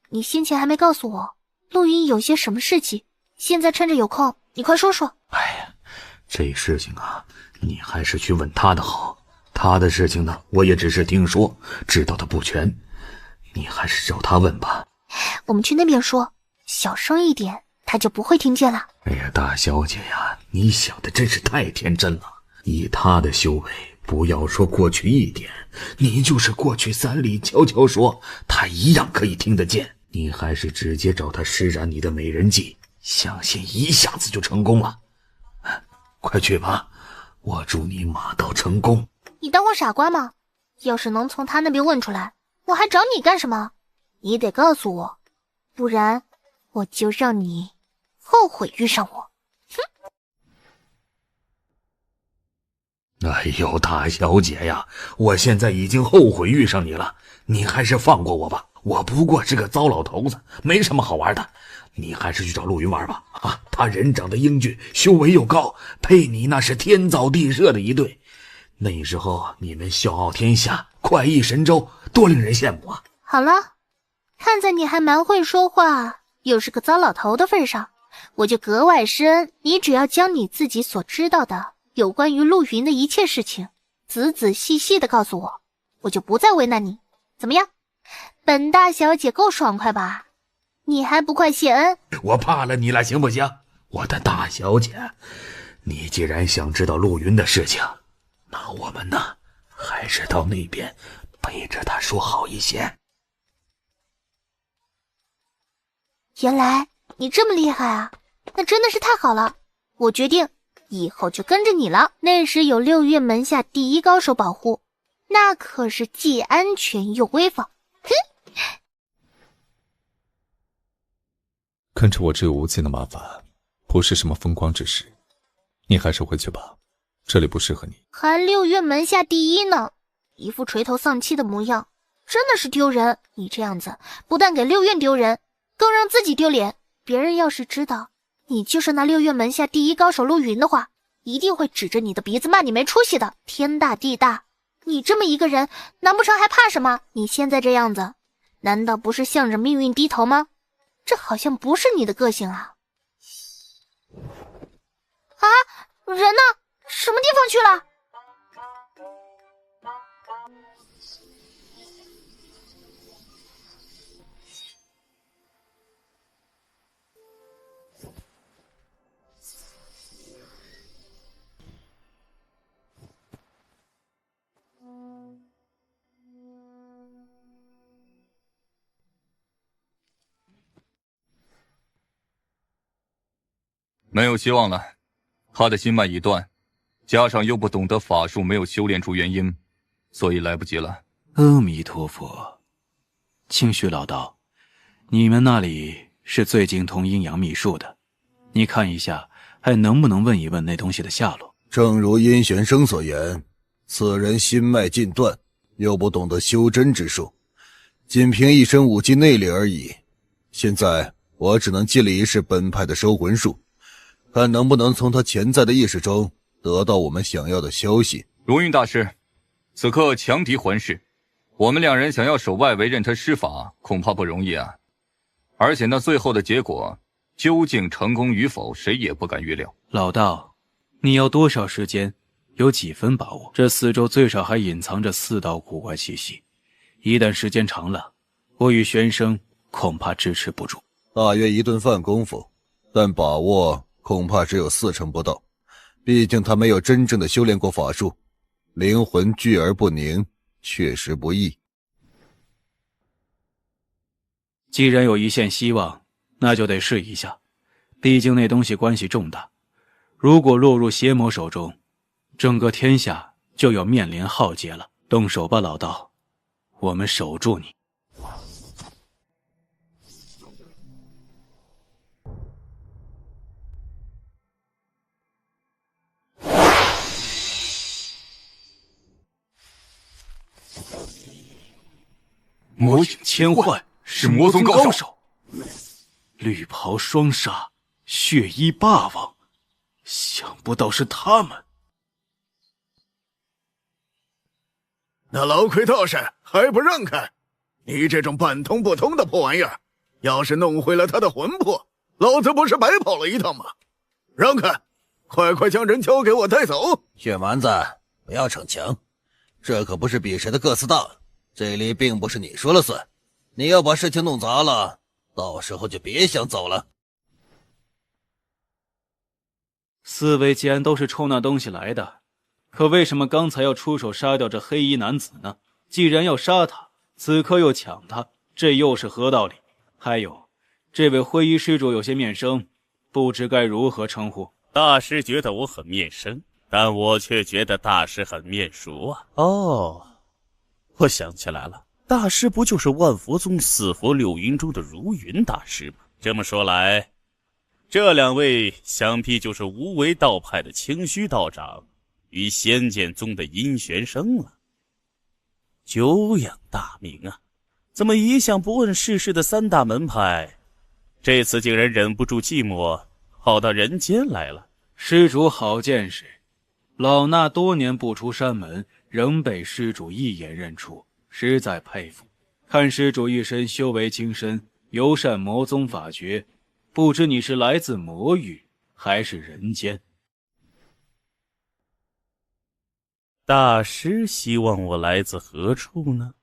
你先前还没告诉我，陆云有些什么事情，现在趁着有空，你快说说。哎呀，这事情啊，你还是去问他的好。他的事情呢，我也只是听说，知道的不全。你还是找他问吧。我们去那边说，小声一点，他就不会听见了。哎呀，大小姐呀，你想的真是太天真了。以他的修为，不要说过去1点，你就是过去3里悄悄说，他一样可以听得见。你还是直接找他施展你的美人计，相信一下子就成功了。快去吧，我祝你马到成功。你当我傻瓜吗？要是能从他那边问出来，我还找你干什么？你得告诉我，不然我就让你后悔遇上我。哎呦，大小姐呀，我现在已经后悔遇上你了，你还是放过我吧。我不过是个糟老头子，没什么好玩的。你还是去找陆云玩吧。啊，他人长得英俊，修为又高，配你那是天造地设的一对。那时候你们笑傲天下，快意神州，多令人羡慕啊！好了，看在你还蛮会说话，又是个糟老头的份上，我就格外深。你只要将你自己所知道的有关于陆云的一切事情，仔仔细细的告诉我，我就不再为难你。怎么样？本大小姐够爽快吧？你还不快谢恩？我怕了你了，行不行？我的大小姐，你既然想知道陆云的事情，那我们呢，还是到那边陪着他说好一些。原来你这么厉害啊，那真的是太好了。我决定以后就跟着你了。那时有6岳门下第一高手保护，那可是既安全又威风。哼！跟着我只有无尽的麻烦，不是什么风光之事。你还是回去吧，这里不适合你。还6岳门下第一呢，一副垂头丧气的模样，真的是丢人。你这样子不但给6院丢人，更让自己丢脸。别人要是知道你就是那6岳门下第一高手陆云的话，一定会指着你的鼻子骂你没出息的。天大地大，你这么一个人，难不成还怕什么？你现在这样子，难道不是向着命运低头吗？这好像不是你的个性啊！啊，人呢？什么地方去了？没有希望了，他的心脉已断，加上又不懂得法术，没有修炼出元婴，所以来不及了。阿弥陀佛，清虚老道，你们那里是最精通阴阳秘术的，你看一下，还能不能问一问那东西的下落？正如殷玄生所言，此人心脉尽断，又不懂得修真之术，仅凭一身武技内力而已。现在我只能尽力一试本派的收魂术，看能不能从他潜在的意识中得到我们想要的消息。如云大师，此刻强敌环视，我们两人想要守外围任他施法，恐怕不容易啊。而且那最后的结果究竟成功与否，谁也不敢预料。老道，你要多少时间？有几分把握？这四周最少还隐藏着4道古怪气息，一旦时间长了，我与玄生恐怕支持不住。大约一顿饭功夫，但把握恐怕只有4成不到，毕竟他没有真正的修炼过法术，灵魂聚而不凝，确实不易。既然有一线希望，那就得试一下，毕竟那东西关系重大，如果落入邪魔手中，整个天下就要面临浩劫了。动手吧，老道，我们守住你。魔影千幻是魔宗高手，绿袍双杀，血衣霸王，想不到是他们。那老魁道士还不让开！你这种半通不通的破玩意儿，要是弄毁了他的魂魄，老子不是白跑了一趟吗？让开！快将人交给我带走！血蛮子，不要逞强，这可不是比谁的个子大，这里并不是你说了算。你要把事情弄砸了，到时候就别想走了。四位既然都是冲那东西来的，可为什么刚才要出手杀掉这黑衣男子呢？既然要杀他，此刻又抢他，这又是何道理？还有，这位灰衣施主有些面生，不知该如何称呼。大师觉得我很面生，但我却觉得大师很面熟啊。哦，我想起来了，大师不就是万佛宗四佛六云中的如云大师吗？这么说来，这两位想必就是无为道派的清虚道长与仙剑宗的阴玄生了。久仰大名啊，怎么一向不问世事的三大门派，这次竟然忍不住寂寞，跑到人间来了？施主好见识，老衲多年不出山门，仍被施主一眼认出，实在佩服。看施主一身修为精深，尤善魔宗法诀，不知你是来自魔域还是人间？大师希望我来自何处呢？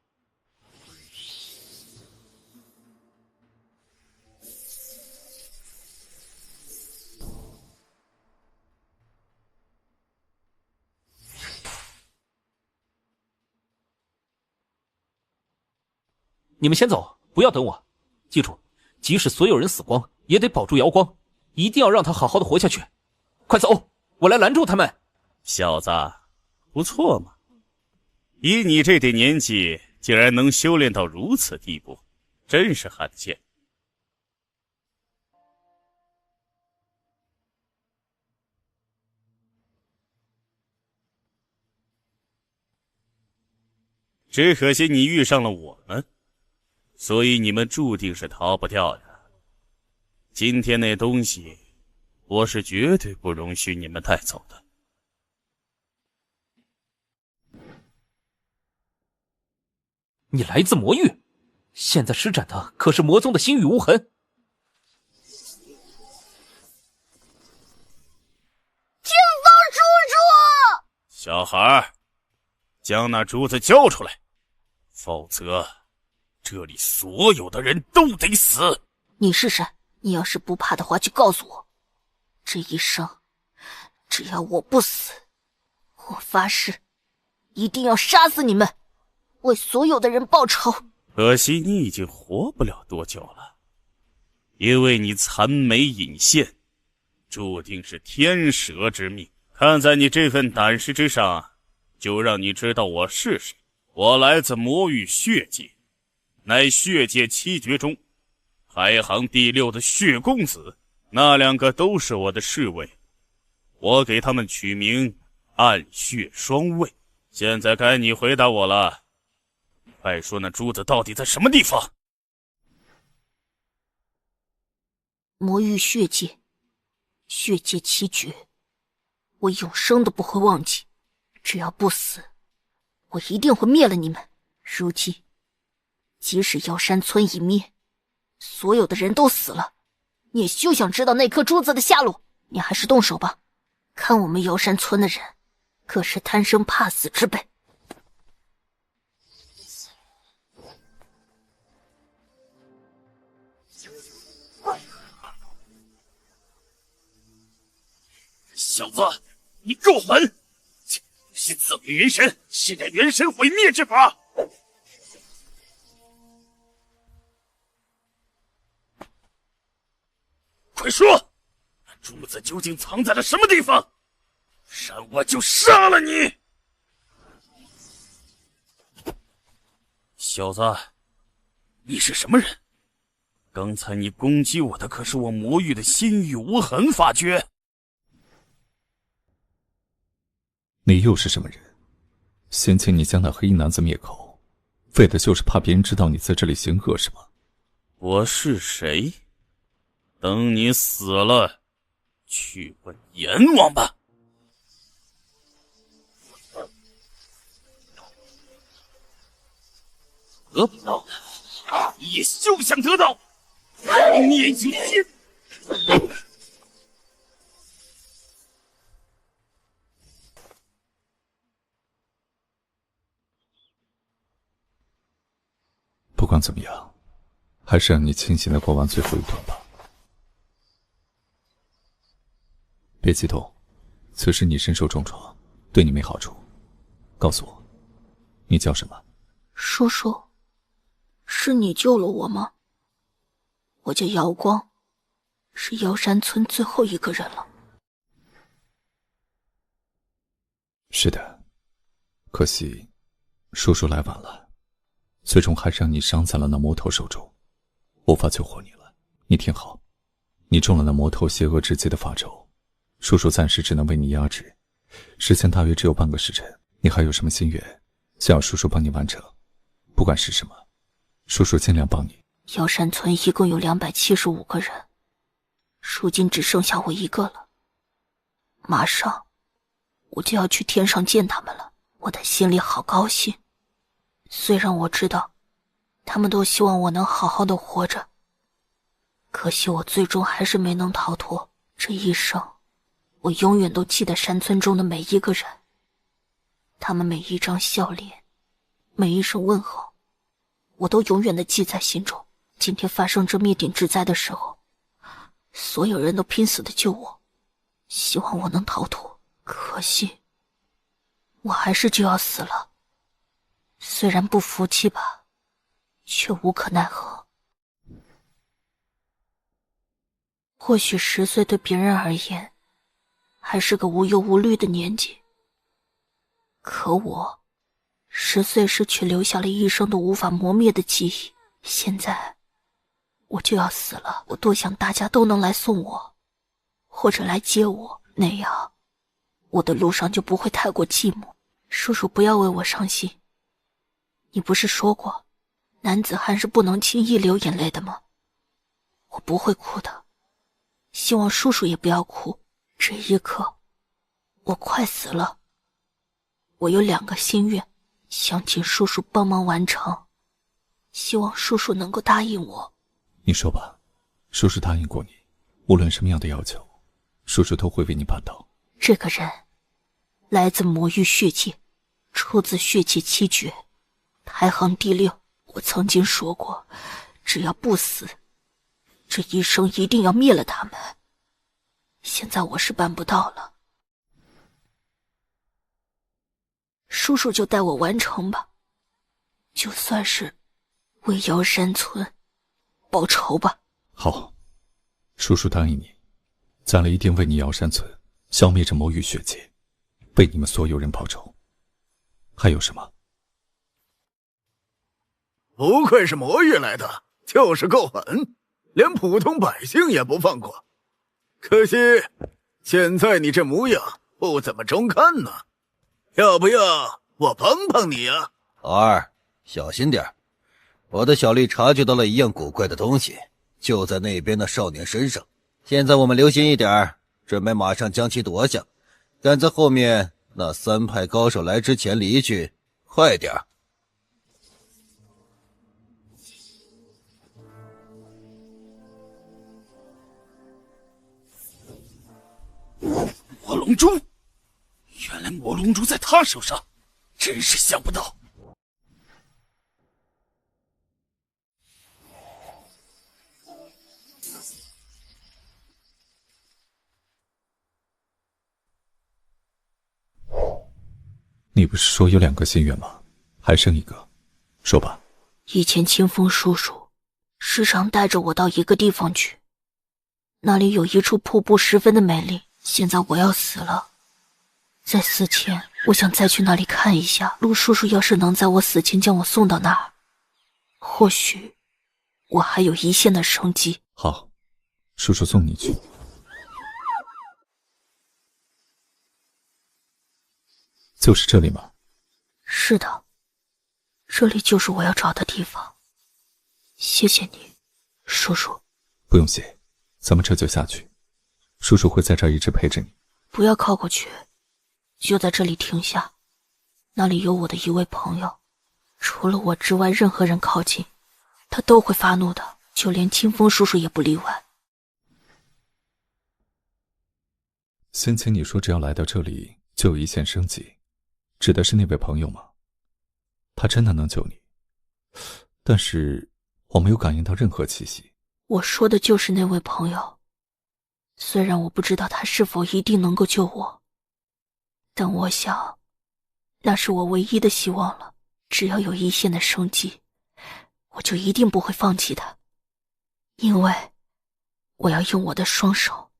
你们先走，不要等我。记住，即使所有人死光，也得保住瑶光，一定要让他好好的活下去。快走，我来拦住他们。小子，不错嘛，以你这点年纪，竟然能修炼到如此地步，真是罕见。只可惜你遇上了我们，所以你们注定是逃不掉的。今天那东西，我是绝对不容许你们带走的。你来自魔域，现在施展的可是魔宗的心域无痕。天方叔叔，小孩，将那珠子交出来，否则这里所有的人都得死。你是谁？你要是不怕的话，就告诉我。这一生，只要我不死，我发誓，一定要杀死你们，为所有的人报仇。可惜你已经活不了多久了，因为你残眉隐现，注定是天蛇之命。看在你这份胆识之上，就让你知道我是谁。我来自魔域血界，乃血界七绝中排行第6的血公子，那2个都是我的侍卫，我给他们取名暗血双卫。现在该你回答我了，快说那珠子到底在什么地方？魔域血界，血界七绝，我永生都不会忘记。只要不死，我一定会灭了你们。如今，即使妖山村已灭，所有的人都死了，你也休想知道那颗珠子的下落。你还是动手吧，看我们瑶山村的人可是贪生怕死之辈。小子，你给我滚！是自毁元神，施展元神毁灭之法。快说，珠子究竟藏在了什么地方？让我就杀了你！小子，你是什么人？刚才你攻击我的可是我魔域的心域无痕法诀。你又是什么人？先前你将那黑衣男子灭口，为的就是怕别人知道你在这里行恶是吗？我是谁？等你死了，去问阎王吧。得不到的，你也休想得到！孽就天！不管怎么样，还是让你清醒的过完最后一段吧。别激动，此时你身受重创，对你没好处。告诉我，你叫什么？叔叔，是你救了我吗？我叫瑶光，是瑶山村最后一个人了。是的，可惜叔叔来晚了。最终还是让你伤在了那魔头手中，无法救活你了。你听好，你中了那魔头邪恶之极的法咒，叔叔暂时只能为你压制，时间大约只有半个时辰。你还有什么心愿想要叔叔帮你完成？不管是什么，叔叔尽量帮你。瑶山村一共有275个人，如今只剩下我一个了。马上我就要去天上见他们了，我的心里好高兴。虽然我知道他们都希望我能好好的活着，可惜我最终还是没能逃脱。这一生我永远都记得山村中的每一个人，他们每一张笑脸，每一声问候，我都永远的记在心中。今天发生这灭顶之灾的时候，所有人都拼死的救我，希望我能逃脱，可惜我还是就要死了。虽然不服气吧，却无可奈何。或许10岁对别人而言还是个无忧无虑的年纪，可我10岁时却留下了一生都无法磨灭的记忆。现在我就要死了，我多想大家都能来送我，或者来接我，那样我的路上就不会太过寂寞。叔叔不要为我伤心，你不是说过男子汉是不能轻易流眼泪的吗？我不会哭的，希望叔叔也不要哭。这一刻我快死了，我有2个心愿想请叔叔帮忙完成，希望叔叔能够答应我。你说吧，叔叔答应过你，无论什么样的要求，叔叔都会为你办到。这个人来自魔域血界，出自血界7绝，排行第6。我曾经说过，只要不死，这一生一定要灭了他们。现在我是办不到了，叔叔就带我完成吧，就算是为瑶山村报仇吧。好，叔叔答应你，将来一定为你瑶山村消灭这魔域血界，为你们所有人报仇。还有什么？不愧是魔域来的，就是够狠，连普通百姓也不放过。可惜现在你这模样不怎么中看呢，要不要我帮帮你啊？老二，小心点，我的小丽察觉到了一样古怪的东西，就在那边的少年身上。现在我们留心一点，准备马上将其夺下，赶在后面那3派高手来之前离去，快点。魔龙珠，原来魔龙珠在他手上，真是想不到。你不是说有2个心愿吗？还剩1个，说吧。以前清风叔叔时常带着我到一个地方去，那里有一处瀑布十分的美丽。现在我要死了，在死前我想再去那里看一下。陆叔叔要是能在我死前将我送到那儿，或许我还有一线的生机。好，叔叔送你去。就是这里吗？是的，这里就是我要找的地方。谢谢你，叔叔。不用谢，咱们这就下去。叔叔会在这儿一直陪着你。不要靠过去，就在这里停下。那里有我的一位朋友，除了我之外，任何人靠近，他都会发怒的，就连清风叔叔也不例外。先前你说只要来到这里就有一线生机，指的是那位朋友吗？他真的能救你？但是我没有感应到任何气息。我说的就是那位朋友。虽然我不知道他是否一定能够救我，但我想那是我唯一的希望了。只要有一线的生机，我就一定不会放弃的，因为我要用我的双手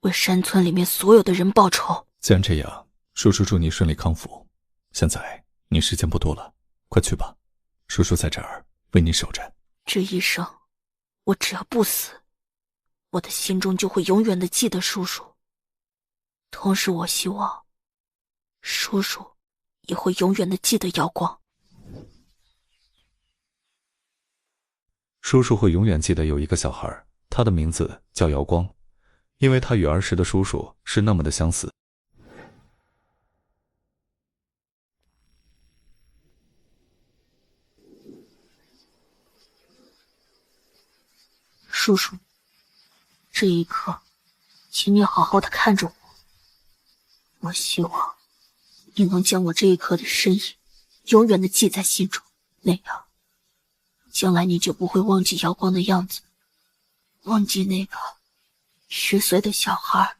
为山村里面所有的人报仇。既然这样，叔叔祝你顺利康复。现在你时间不多了，快去吧，叔叔在这儿为你守着。这一生，我只要不死，我的心中就会永远的记得叔叔。同时，我希望叔叔也会永远的记得瑶光。叔叔会永远记得有一个小孩，他的名字叫瑶光，因为他与儿时的叔叔是那么的相似。叔叔，这一刻，请你好好的看着我。我希望你能将我这一刻的身影永远的记在心中，那样，将来你就不会忘记瑶光的样子，忘记那个10岁的小孩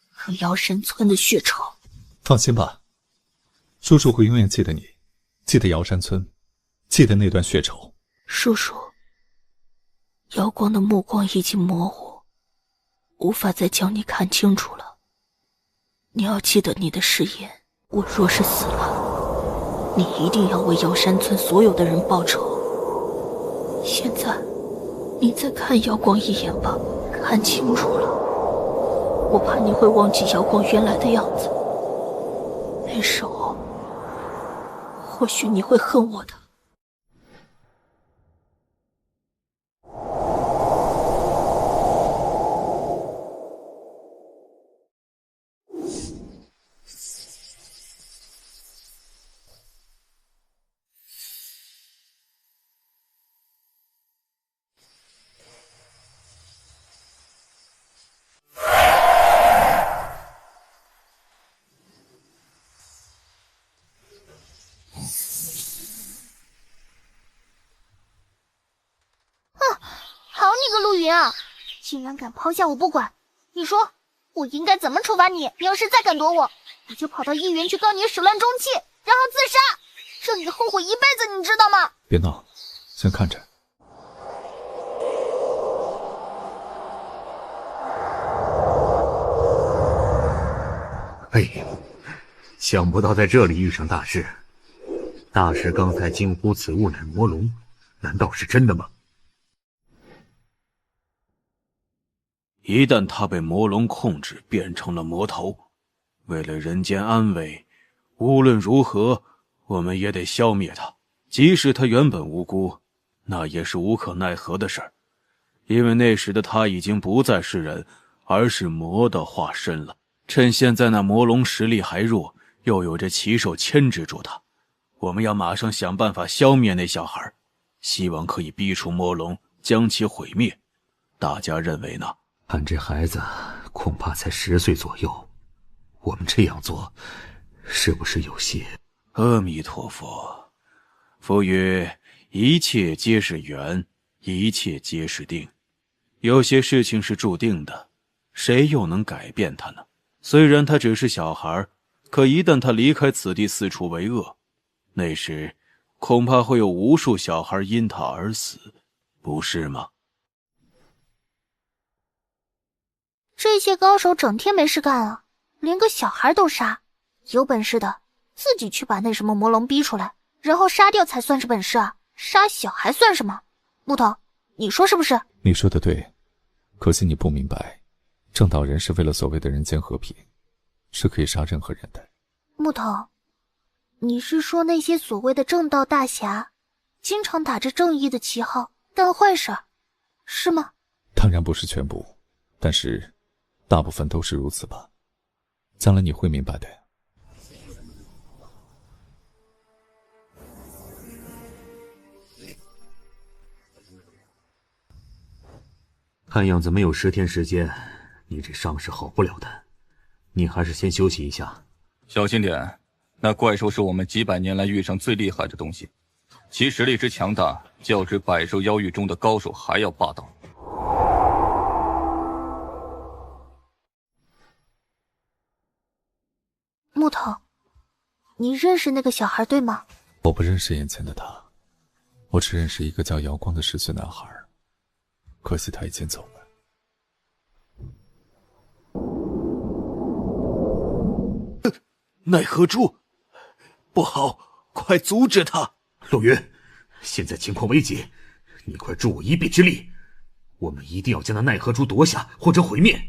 和瑶山村的血仇。放心吧，叔叔会永远记得你，记得瑶山村，记得那段血仇。叔叔，瑶光的目光已经模糊，无法再将你看清楚了。你要记得你的誓言，我若是死了，你一定要为瑶山村所有的人报仇。现在，你再看瑶光一眼吧，看清楚了。我怕你会忘记瑶光原来的样子，那时候，或许你会恨我的。竟然敢抛下我不管！你说我应该怎么处罚你？你要是再敢躲我，我就跑到医院去告你始乱终弃，然后自杀，让你后悔一辈子，你知道吗？别闹，先看着。哎呀，想不到在这里遇上大师。大师刚才惊呼此物乃魔龙，难道是真的吗？一旦他被魔龙控制，变成了魔头，为了人间安危，无论如何，我们也得消灭他。即使他原本无辜，那也是无可奈何的事儿，因为那时的他已经不再是人，而是魔的化身了。趁现在那魔龙实力还弱，又有着奇兽牵制住他，我们要马上想办法消灭那小孩，希望可以逼出魔龙，将其毁灭。大家认为呢？看这孩子恐怕才10岁左右，我们这样做是不是有些……阿弥陀佛，佛曰：一切皆是缘，一切皆是定。有些事情是注定的，谁又能改变它呢？虽然他只是小孩，可一旦他离开此地四处为恶，那时恐怕会有无数小孩因他而死，不是吗？这些高手整天没事干啊，连个小孩都杀，有本事的自己去把那什么魔龙逼出来，然后杀掉才算是本事啊，杀小孩算什么？木头，你说是不是？你说的对，可惜你不明白，正道人是为了所谓的人间和平，是可以杀任何人的。木头，你是说那些所谓的正道大侠，经常打着正义的旗号干坏事，是吗？当然不是全部，但是大部分都是如此吧，将来你会明白的。看样子没有10天时间，你这伤是好不了的，你还是先休息一下。小心点，那怪兽是我们几百年来遇上最厉害的东西，其实力之强大，较之百兽妖域中的高手还要霸道。木头，你认识那个小孩对吗？我不认识眼前的他，我只认识一个叫瑶光的10岁男孩，可惜他已经走了。奈何珠，不好，快阻止他！陆云，现在情况危急，你快助我一臂之力。我们一定要将那奈何珠夺下或者毁灭，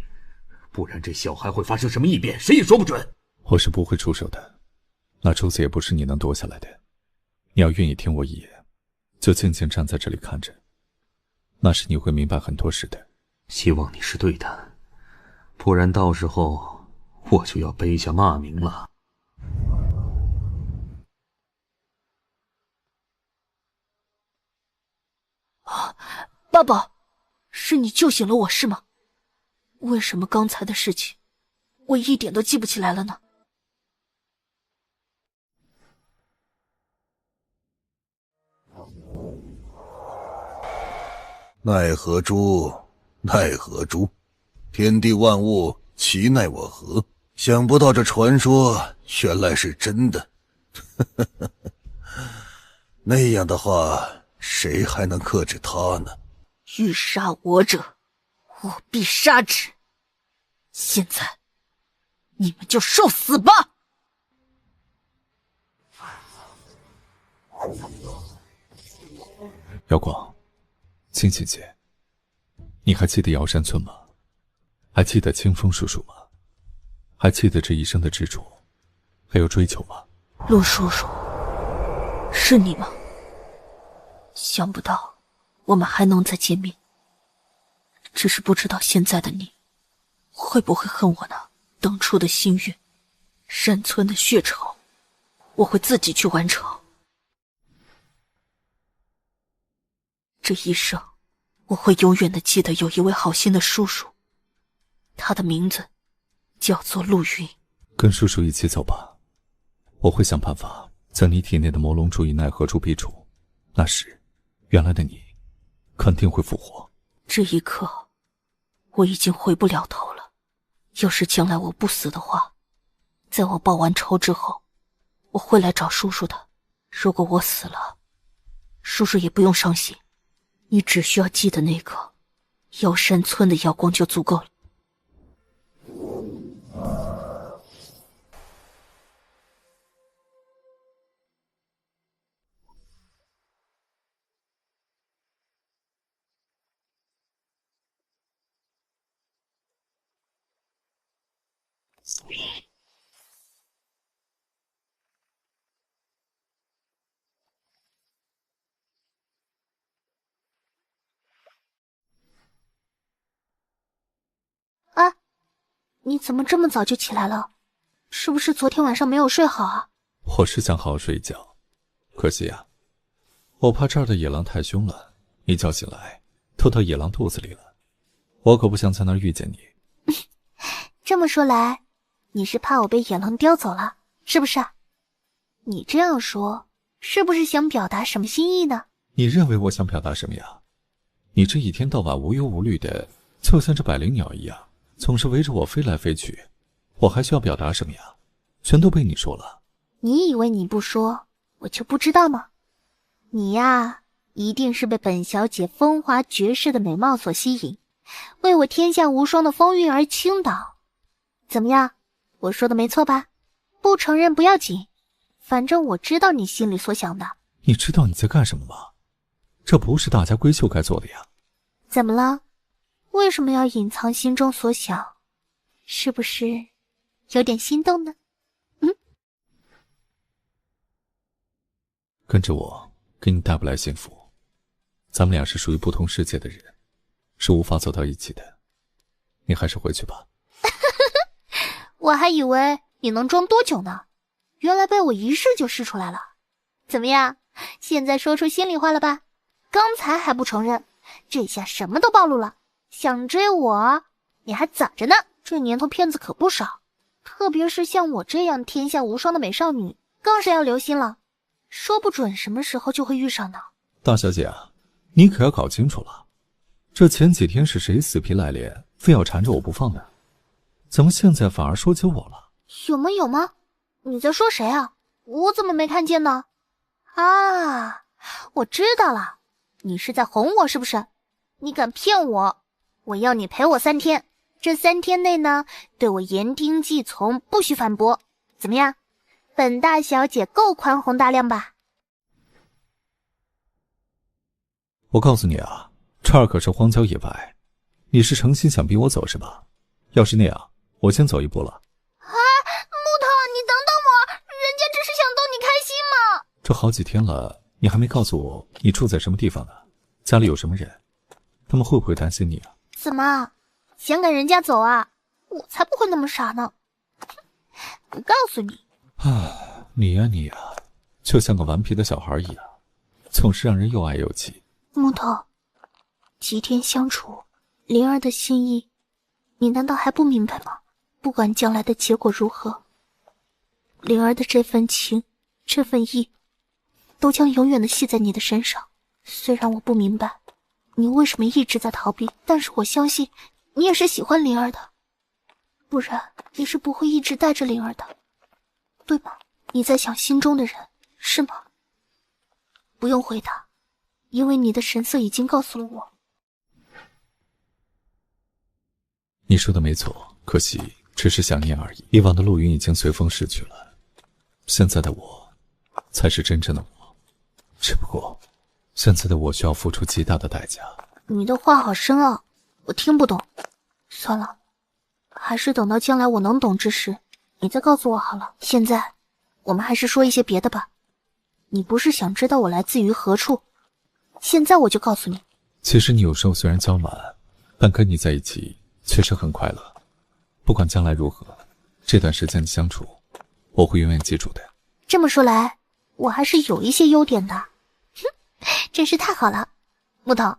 不然这小孩会发生什么异变，谁也说不准。我是不会出手的，那珠子也不是你能夺下来的。你要愿意听我一言，就静静站在这里看着，那时你会明白很多事的。希望你是对的，不然到时候我就要背下骂名了。爸爸，是你救醒了我是吗？为什么刚才的事情我一点都记不起来了呢？奈何珠，奈何珠，天地万物其奈我何？想不到这传说原来是真的。那样的话，谁还能克制他呢？欲杀我者，我必杀之。现在，你们就受死吧！瑶光，清醒些。你还记得瑶山村吗？还记得清风叔叔吗？还记得这一生的执着，还有追求吗？陆叔叔，是你吗？想不到我们还能再见面，只是不知道现在的你会不会恨我呢？当初的心愿，山村的血仇，我会自己去完成。这一生，我会永远的记得有一位好心的叔叔，他的名字叫做陆云。跟叔叔一起走吧，我会想办法将你体内的魔龙珠与奈何珠逼出，那时原来的你肯定会复活。这一刻我已经回不了头了，要是将来我不死的话，在我报完仇之后，我会来找叔叔的。如果我死了，叔叔也不用伤心，你只需要记得那个瑶山村的瑶光就足够了。啊，你怎么这么早就起来了？是不是昨天晚上没有睡好啊？我是想好好睡一觉，可惜啊，我怕这儿的野狼太凶了，一觉醒来都到野狼肚子里了，我可不想在那儿遇见你。这么说来，你是怕我被野狼叼走了，是不是？你这样说，是不是想表达什么心意呢？你认为我想表达什么呀？你这一天到晚无忧无虑的，就像只百灵鸟一样，总是围着我飞来飞去，我还需要表达什么呀？全都被你说了。你以为你不说，我就不知道吗？你呀，一定是被本小姐风华绝世的美貌所吸引，为我天下无双的风韵而倾倒。怎么样，我说的没错吧？不承认不要紧，反正我知道你心里所想的。你知道你在干什么吗？这不是大家闺秀该做的呀。怎么了？为什么要隐藏心中所想？是不是有点心动呢？跟着我，给你带不来幸福。咱们俩是属于不同世界的人，是无法走到一起的。你还是回去吧。我还以为你能装多久呢，原来被我一试就试出来了。怎么样，现在说出心里话了吧？刚才还不承认，这下什么都暴露了。想追我，你还早着呢。这年头骗子可不少，特别是像我这样天下无双的美少女，更是要留心了。说不准什么时候就会遇上呢。大小姐啊，你可要搞清楚了，这前几天是谁死皮赖脸非要缠着我不放的？怎么现在反而说起我了？有吗？你在说谁啊？我怎么没看见呢？啊，我知道了，你是在哄我是不是？你敢骗我，我要你陪我3天，这3天内呢，对我言听计从，不许反驳，怎么样？本大小姐够宽宏大量吧？我告诉你啊，这儿可是荒郊野外，你是诚心想逼我走是吧？要是那样，我先走一步了。啊，木头，你等等我，人家只是想逗你开心嘛。这好几天了，你还没告诉我你住在什么地方呢？家里有什么人？他们会不会担心你啊？怎么，想赶人家走啊？我才不会那么傻呢。不告诉你。你呀你呀，就像个顽皮的小孩一样，总是让人又爱又气。木头，几天相处，灵儿的心意，你难道还不明白吗？不管将来的结果如何，灵儿的这份情，这份意，都将永远的系在你的身上。虽然我不明白你为什么一直在逃避，但是我相信你也是喜欢灵儿的，不然你是不会一直带着灵儿的，对吗？你在想心中的人，是吗？不用回答，因为你的神色已经告诉了我。你说的没错，可惜只是想念而已。以往的陆云已经随风逝去了，现在的我才是真正的我，只不过现在的我需要付出极大的代价。你的话好深奥，我听不懂。算了，还是等到将来我能懂之时，你再告诉我好了。现在我们还是说一些别的吧。你不是想知道我来自于何处？现在我就告诉你。其实你有时候虽然娇蛮，但跟你在一起确实很快乐。不管将来如何，这段时间的相处，我会永远记住的。这么说来，我还是有一些优点的。哼，真是太好了。木头，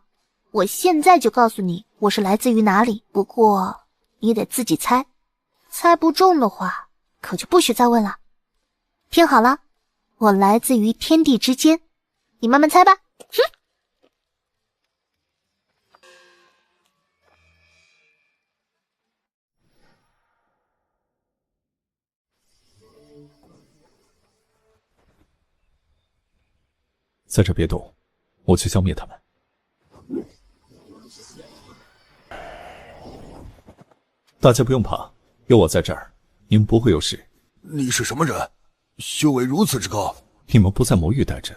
我现在就告诉你我是来自于哪里，不过你得自己猜，猜不中的话可就不许再问了。听好了，我来自于天地之间，你慢慢猜吧。哼。在这别动，我去消灭他们。大家不用怕，有我在这儿，你们不会有事。你是什么人？修为如此之高？你们不在魔域待着，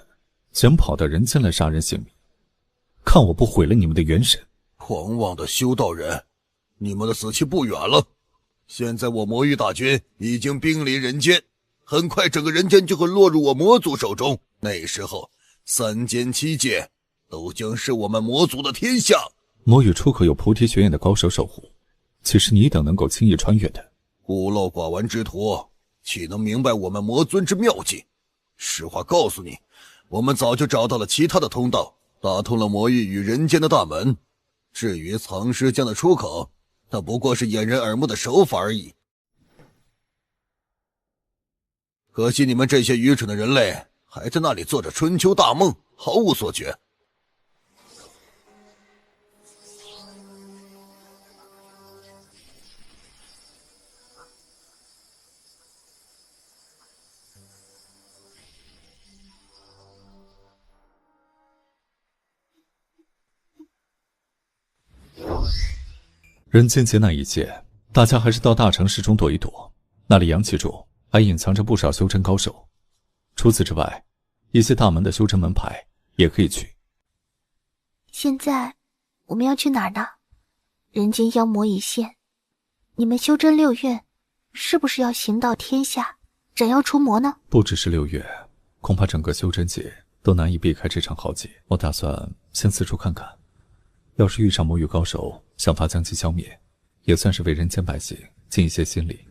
想跑到人间来杀人性命，看我不毁了你们的元神！狂妄的修道人，你们的死期不远了。现在我魔域大军已经兵临人间，很快整个人间就会落入我魔族手中。那时候3间7界都将是我们魔族的天下。魔域出口有菩提学院的高手守护，岂是你等能够轻易穿越的？孤陋寡闻之徒，岂能明白我们魔尊之妙计？实话告诉你，我们早就找到了其他的通道，打通了魔域与人间的大门。至于藏尸江的出口，那不过是掩人耳目的手法而已。可惜你们这些愚蠢的人类还在那里做着春秋大梦，毫无所觉。人间劫难一线，大家还是到大城市中躲一躲，那里阳气重，还隐藏着不少修真高手。除此之外，一些大门的修真门派也可以去。现在我们要去哪儿呢？人间妖魔一现，你们修真6院是不是要行道天下，斩妖除魔呢？不只是6院，恐怕整个修真界都难以避开这场浩劫。我打算先四处看看，要是遇上魔域高手，想法将其消灭，也算是为人间百姓尽一些心力。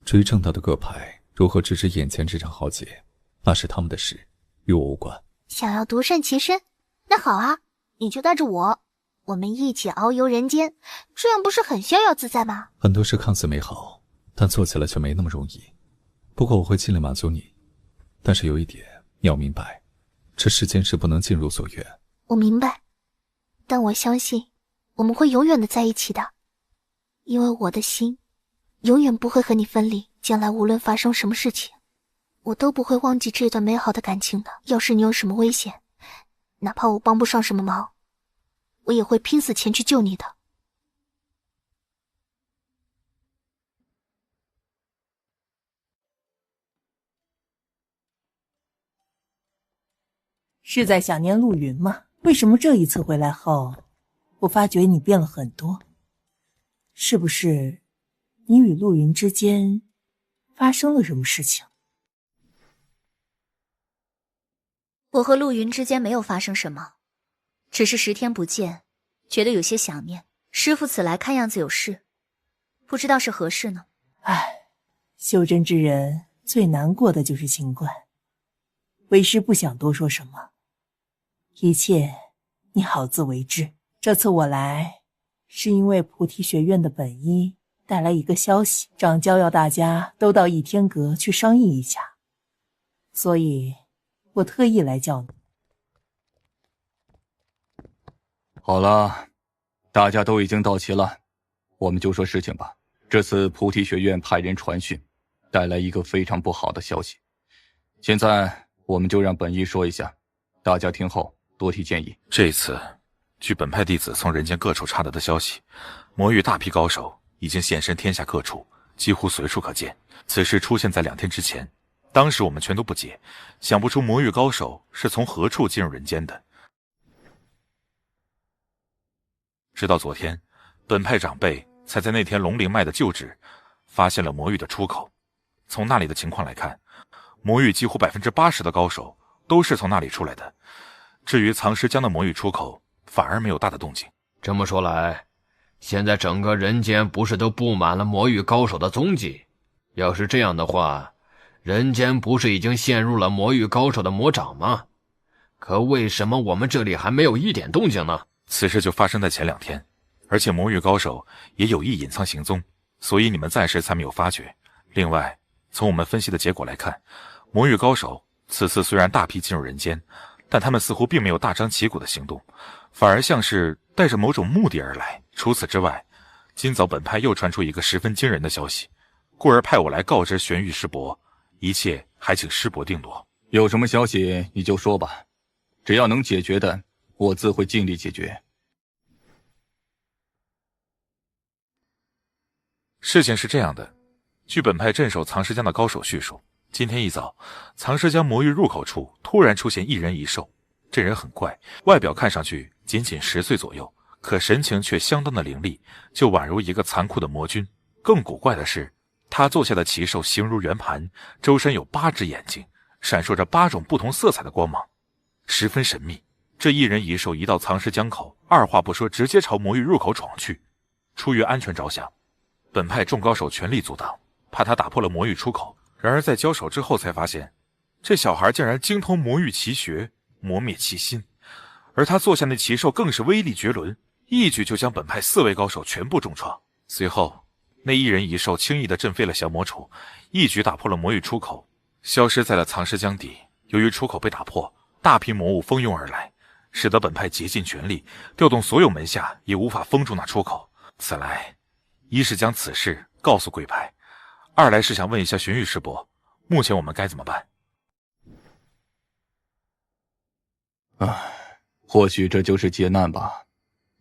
至于正道的各派如何制止眼前这场浩劫，那是他们的事，与我无关。想要独善其身？那好啊，你就带着我们一起遨游人间，这样不是很逍遥自在吗？很多事看似美好，但做起来却没那么容易。不过我会尽力满足你，但是有一点你要明白，这世间是不能尽如所愿。我明白，但我相信我们会永远的在一起的，因为我的心永远不会和你分离。将来无论发生什么事情，我都不会忘记这段美好的感情的。要是你有什么危险，哪怕我帮不上什么忙，我也会拼死前去救你的。是在想念陆云吗？为什么这一次回来后，我发觉你变了很多？是不是你与陆云之间发生了什么事情？我和陆云之间没有发生什么，只是10天不见，觉得有些想念。师父此来看样子有事，不知道是何事呢？唉，修真之人最难过的就是情关。为师不想多说什么，一切你好自为之。这次我来，是因为菩提学院的本医带来一个消息，掌教要大家都到逸天阁去商议一下，所以我特意来叫你。好了，大家都已经到齐了，我们就说事情吧。这次菩提学院派人传讯，带来一个非常不好的消息。现在我们就让本医说一下，大家听后多提建议。这次据本派弟子从人间各处查得的消息，魔域大批高手已经现身天下各处，几乎随处可见。此事出现在2天之前，当时我们全都不解，想不出魔域高手是从何处进入人间的。直到昨天，本派长辈才在那天龙灵脉的旧址发现了魔域的出口。从那里的情况来看，魔域几乎80%的高手都是从那里出来的。至于藏尸江的魔域出口，反而没有大的动静。这么说来，现在整个人间不是都布满了魔域高手的踪迹？要是这样的话，人间不是已经陷入了魔域高手的魔掌吗？可为什么我们这里还没有一点动静呢？此事就发生在前2天，而且魔域高手也有意隐藏行踪，所以你们暂时才没有发觉。另外，从我们分析的结果来看，魔域高手此次虽然大批进入人间，但他们似乎并没有大张旗鼓的行动，反而像是带着某种目的而来。除此之外，今早本派又传出一个十分惊人的消息，故而派我来告知玄玉师伯，一切还请师伯定夺。有什么消息你就说吧，只要能解决的，我自会尽力解决。事情是这样的，据本派镇守藏尸江的高手叙述，今天一早，藏尸江魔域入口处突然出现一人一兽。这人很怪，外表看上去仅10岁左右，可神情却相当的凌厉，就宛如一个残酷的魔君。更古怪的是，他坐下的奇兽形如圆盘，周身有8只眼睛，闪烁着8种不同色彩的光芒，十分神秘。这一人一兽一到藏尸江口，二话不说直接朝魔域入口闯去。出于安全着想，本派众高手全力阻挡，怕他打破了魔域出口。然而在交手之后才发现，这小孩竟然精通魔域奇学，魔灭其心。而他坐下那奇兽更是威力绝伦，一举就将本派4位高手全部重创。随后那一人一兽轻易地震飞了降魔杵，一举打破了魔域出口，消失在了藏尸江底。由于出口被打破，大批魔物蜂拥而来，使得本派竭尽全力，调动所有门下也无法封住那出口。此来，一是将此事告诉贵派，二来是想问一下玄玉师伯，目前我们该怎么办？或许这就是劫难吧。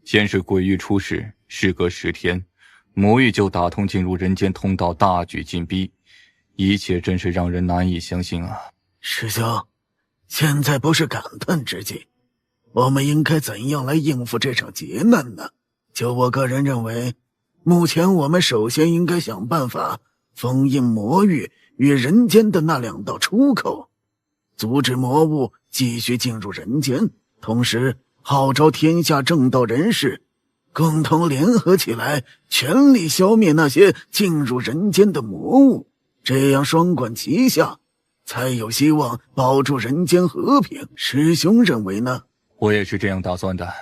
先是鬼域出世，事隔10天，魔域就打通进入人间通道，大举进逼，一切真是让人难以相信啊！师兄，现在不是感叹之际，我们应该怎样来应付这场劫难呢？就我个人认为，目前我们首先应该想办法封印魔域与人间的那2道出口，阻止魔物继续进入人间，同时号召天下正道人士共同联合起来，全力消灭那些进入人间的魔物，这样双管齐下，才有希望保住人间和平。师兄认为呢？我也是这样打算的。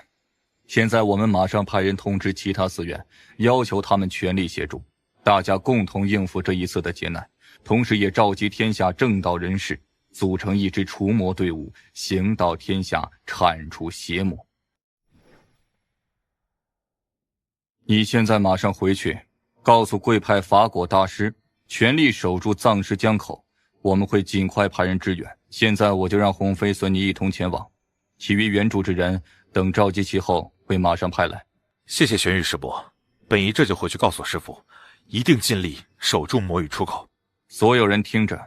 现在我们马上派人通知其他寺院，要求他们全力协助，大家共同应付这一次的劫难，同时也召集天下正道人士，组成一支除魔队伍，行道天下，铲除邪魔。你现在马上回去，告诉贵派法果大师，全力守住藏尸江口，我们会尽快派人支援。现在我就让鸿飞随你一同前往，其余援助之人等召集齐后会马上派来。谢谢玄玉师伯，本仪这就回去告诉师父，一定尽力守住魔域出口。所有人听着，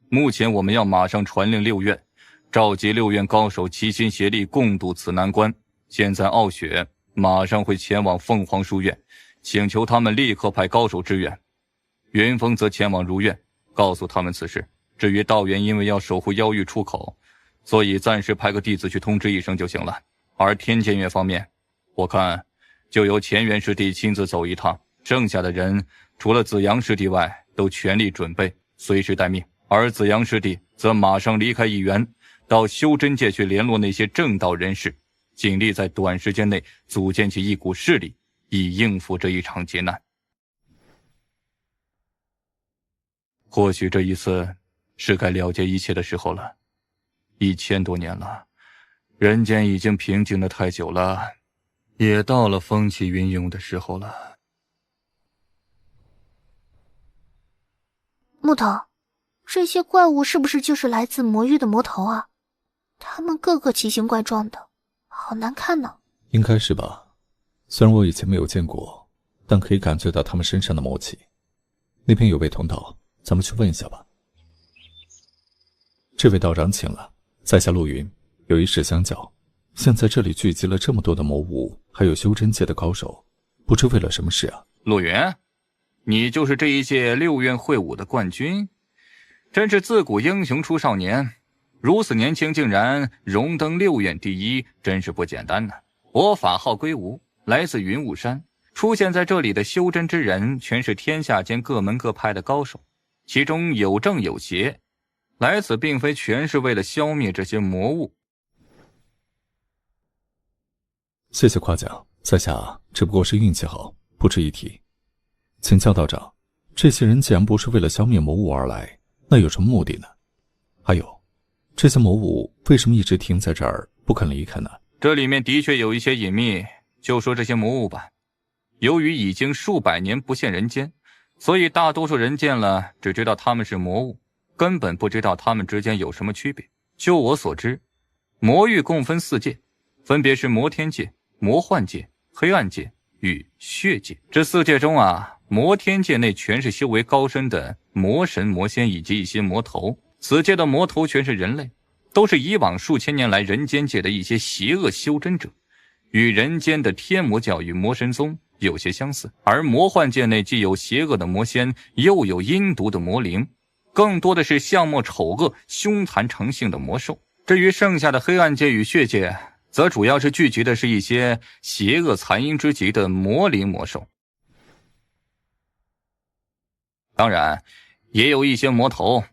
目前我们要马上传令6院，召集6院高手齐心协力共度此难关。现在傲雪马上会前往凤凰书院，请求他们立刻派高手支援。云峰则前往如院，告诉他们此事。至于道元因为要守护妖域出口，所以暂时派个弟子去通知一声就行了。而天剑院方面，我看就由乾元师弟亲自走一趟，剩下的人除了紫阳师弟外，都全力准备，随时待命。而紫阳师弟则马上离开一元，到修真界去联络那些正道人士，尽力在短时间内组建起一股势力，以应付这一场劫难。或许这一次是该了结一切的时候了。1000多年了，人间已经平静得太久了，也到了风起云涌的时候了。木头，这些怪物是不是就是来自魔域的魔头啊？他们个个奇形怪状的，好难看呢。应该是吧，虽然我以前没有见过，但可以感觉到他们身上的魔气。那边有位同道，咱们去问一下吧。这位道长请了，在下陆云，有一事相教。现在这里聚集了这么多的魔物，还有修真界的高手，不知为了什么事啊？陆云，你就是这一届6院会武的冠军，真是自古英雄出少年，如此年轻竟然荣登6院第一，真是不简单呢。我法号归无，来自云雾山，出现在这里的修真之人全是天下间各门各派的高手，其中有正有邪，来此并非全是为了消灭这些魔物。谢谢夸奖，在下只不过是运气好，不值一提。请教道长，这些人既然不是为了消灭魔物而来，那有什么目的呢？还有，这些魔物为什么一直停在这儿不肯离开呢？这里面的确有一些隐秘，就说这些魔物吧。由于已经数百年不现人间，所以大多数人见了只知道他们是魔物，根本不知道他们之间有什么区别。就我所知，魔域共分4界，分别是魔天界、魔幻界、黑暗界与血界。这4界中啊，魔天界内全是修为高深的魔神、魔仙以及一些魔头，此界的魔头全是人类，都是以往数千年来人间界的一些邪恶修真者，与人间的天魔教与魔神宗有些相似。而魔幻界内既有邪恶的魔仙，又有阴毒的魔灵，更多的是相貌丑恶、凶残成性的魔兽。至于剩下的黑暗界与血界，则主要是聚集的是一些邪恶残阴之极的魔灵魔兽。当然，也有一些魔头。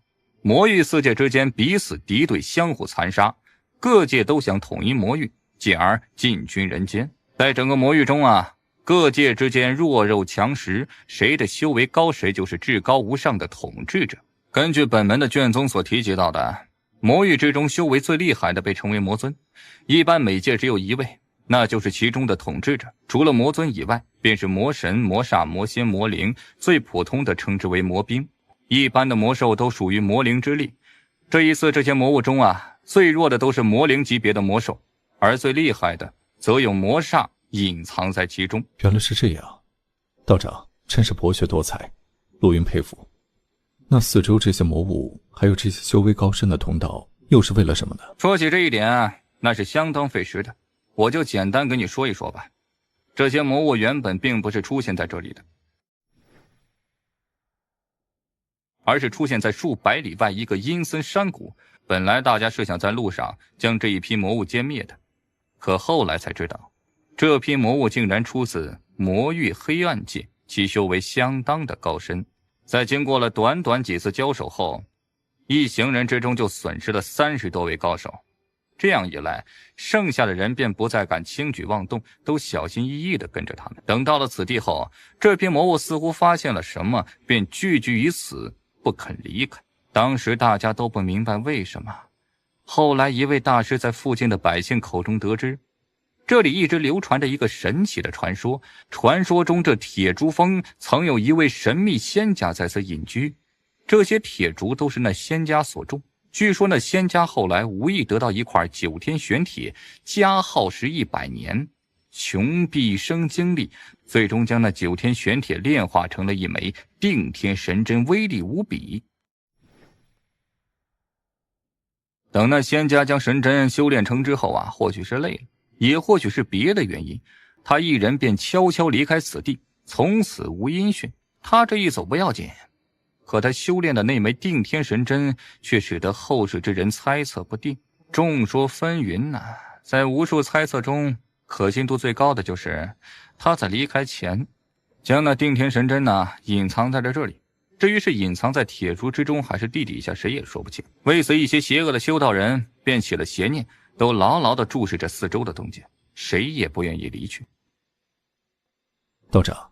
魔域4界之间彼此敌对，相互残杀，各界都想统一魔域，进而进军人间。在整个魔域中啊，各界之间弱肉强食，谁的修为高，谁就是至高无上的统治者。根据本门的卷宗所提及到的，魔域之中修为最厉害的被称为魔尊，一般每界只有1位，那就是其中的统治者。除了魔尊以外，便是魔神、魔煞、魔仙、魔灵，最普通的称之为魔兵。一般的魔兽都属于魔灵之力。这一次这些魔物中啊，最弱的都是魔灵级别的魔兽，而最厉害的则有魔煞隐藏在其中。原来是这样，道长真是博学多才，陆云佩服。那四周这些魔物还有这些修为高深的同道又是为了什么呢？说起这一点，那是相当费时的，我就简单跟你说一说吧。这些魔物原本并不是出现在这里的，而是出现在数百里外一个阴森山谷。本来大家是想在路上将这一批魔物歼灭的，可后来才知道，这批魔物竟然出自魔域黑暗界，其修为相当的高深。在经过了短短几次交手后，一行人之中就损失了30多位高手。这样一来，剩下的人便不再敢轻举妄动，都小心翼翼地跟着他们。等到了此地后，这批魔物似乎发现了什么，便聚居于此，不肯离开。当时大家都不明白为什么。后来一位大师在附近的百姓口中得知，这里一直流传着一个神奇的传说，传说中这铁竹峰曾有一位神秘仙家在此隐居，这些铁竹都是那仙家所种。据说那仙家后来无意得到一块9天玄铁，加耗时100年，穷毕生精力，最终将那9天玄铁炼化成了一枚定天神针，威力无比。等那仙家将神针修炼成之后啊，或许是累了，也或许是别的原因，他一人便悄悄离开此地，从此无音讯。他这一走不要紧，可他修炼的那枚定天神针却使得后世之人猜测不定，众说纷纭呐。在无数猜测中，可信度最高的就是他在离开前将那定天神针呢隐藏在了这里。至于是隐藏在铁柱之中还是地底下，谁也说不清。为此，一些邪恶的修道人便起了邪念，都牢牢地注视着四周的动静，谁也不愿意离去。道长，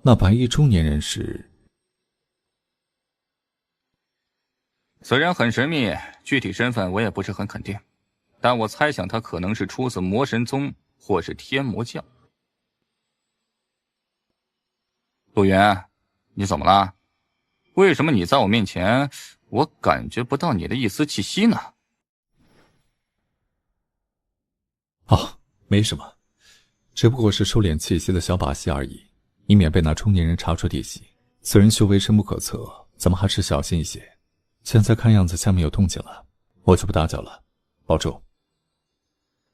那白衣中年人是？此人很神秘，具体身份我也不是很肯定，但我猜想他可能是出自魔神宗或是天魔教。陆源，你怎么了？为什么你在我面前，我感觉不到你的一丝气息呢？哦，没什么，只不过是收敛气息的小把戏而已，以免被那中年人查出底细。此人修为深不可测，咱们还是小心一些。现在看样子下面有动静了，我就不打搅了，保重。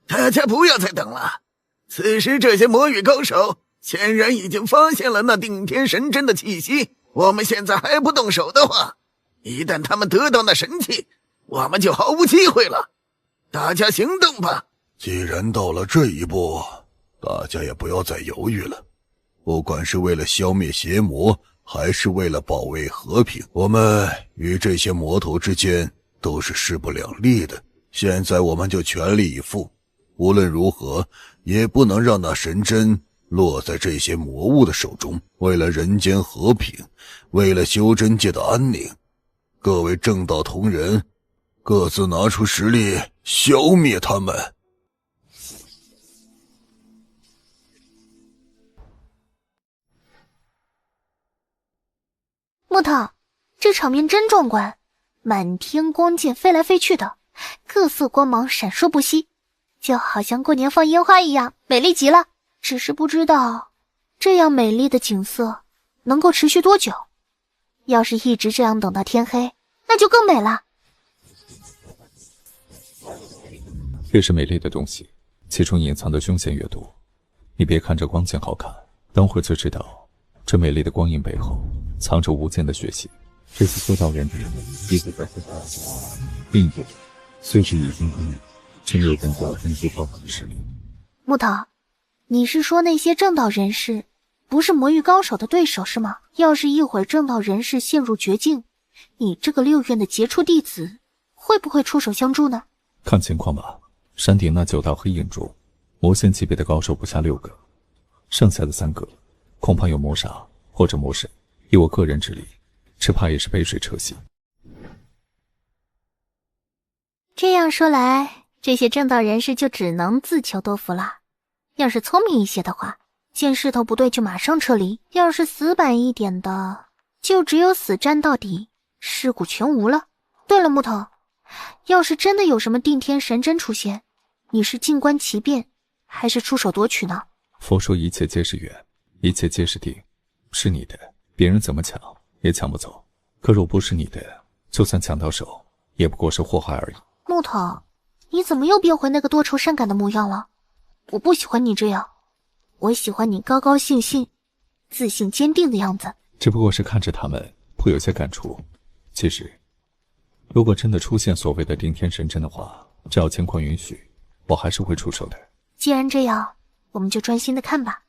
大家不要再等了，此时这些魔域高手显然已经发现了那定天神针的气息，我们现在还不动手的话，一旦他们得到那神器，我们就毫无机会了。大家行动吧。既然到了这一步，大家也不要再犹豫了。不管是为了消灭邪魔，还是为了保卫和平，我们与这些魔头之间都是势不两立的。现在我们就全力以赴，无论如何也不能让那神针落在这些魔物的手中。为了人间和平，为了修真界的安宁，各位正道同仁各自拿出实力消灭他们。木头，这场面真壮观，满天光剑飞来飞去的，各色光芒闪烁不息，就好像过年放烟花一样，美丽极了。只是不知道这样美丽的景色能够持续多久，要是一直这样等到天黑，那就更美了。越是美丽的东西，其中隐藏的凶险越多。你别看这光线好看，等会儿就知道这美丽的光影背后藏着无尽的血腥。这次修道人一直在这大另一个虽是已经攻略，却没有跟假分之爆发的实力。木头，你是说那些正道人士不是魔域高手的对手是吗？要是一会儿正道人士陷入绝境，你这个六院的杰出弟子会不会出手相助呢？看情况吧。山顶那9道黑影中，魔仙级别的高手不下6个，剩下的3个恐怕有魔煞或者魔神。以我个人之力，只怕也是杯水车薪。这样说来，这些正道人士就只能自求多福了。要是聪明一些的话，见势头不对就马上撤离；要是死板一点的，就只有死战到底，尸骨全无了。对了，木头，要是真的有什么定天神针出现，你是静观其变，还是出手夺取呢？佛说一切皆是缘，一切皆是定，是你的，别人怎么抢也抢不走。可若不是你的，就算抢到手，也不过是祸害而已。木头，你怎么又变回那个多愁善感的模样了？我不喜欢你这样，我喜欢你高高兴兴、自信坚定的样子。只不过是看着他们会有些感触。其实如果真的出现所谓的定天神针的话，只要情况允许，我还是会出手的。既然这样，我们就专心的看吧，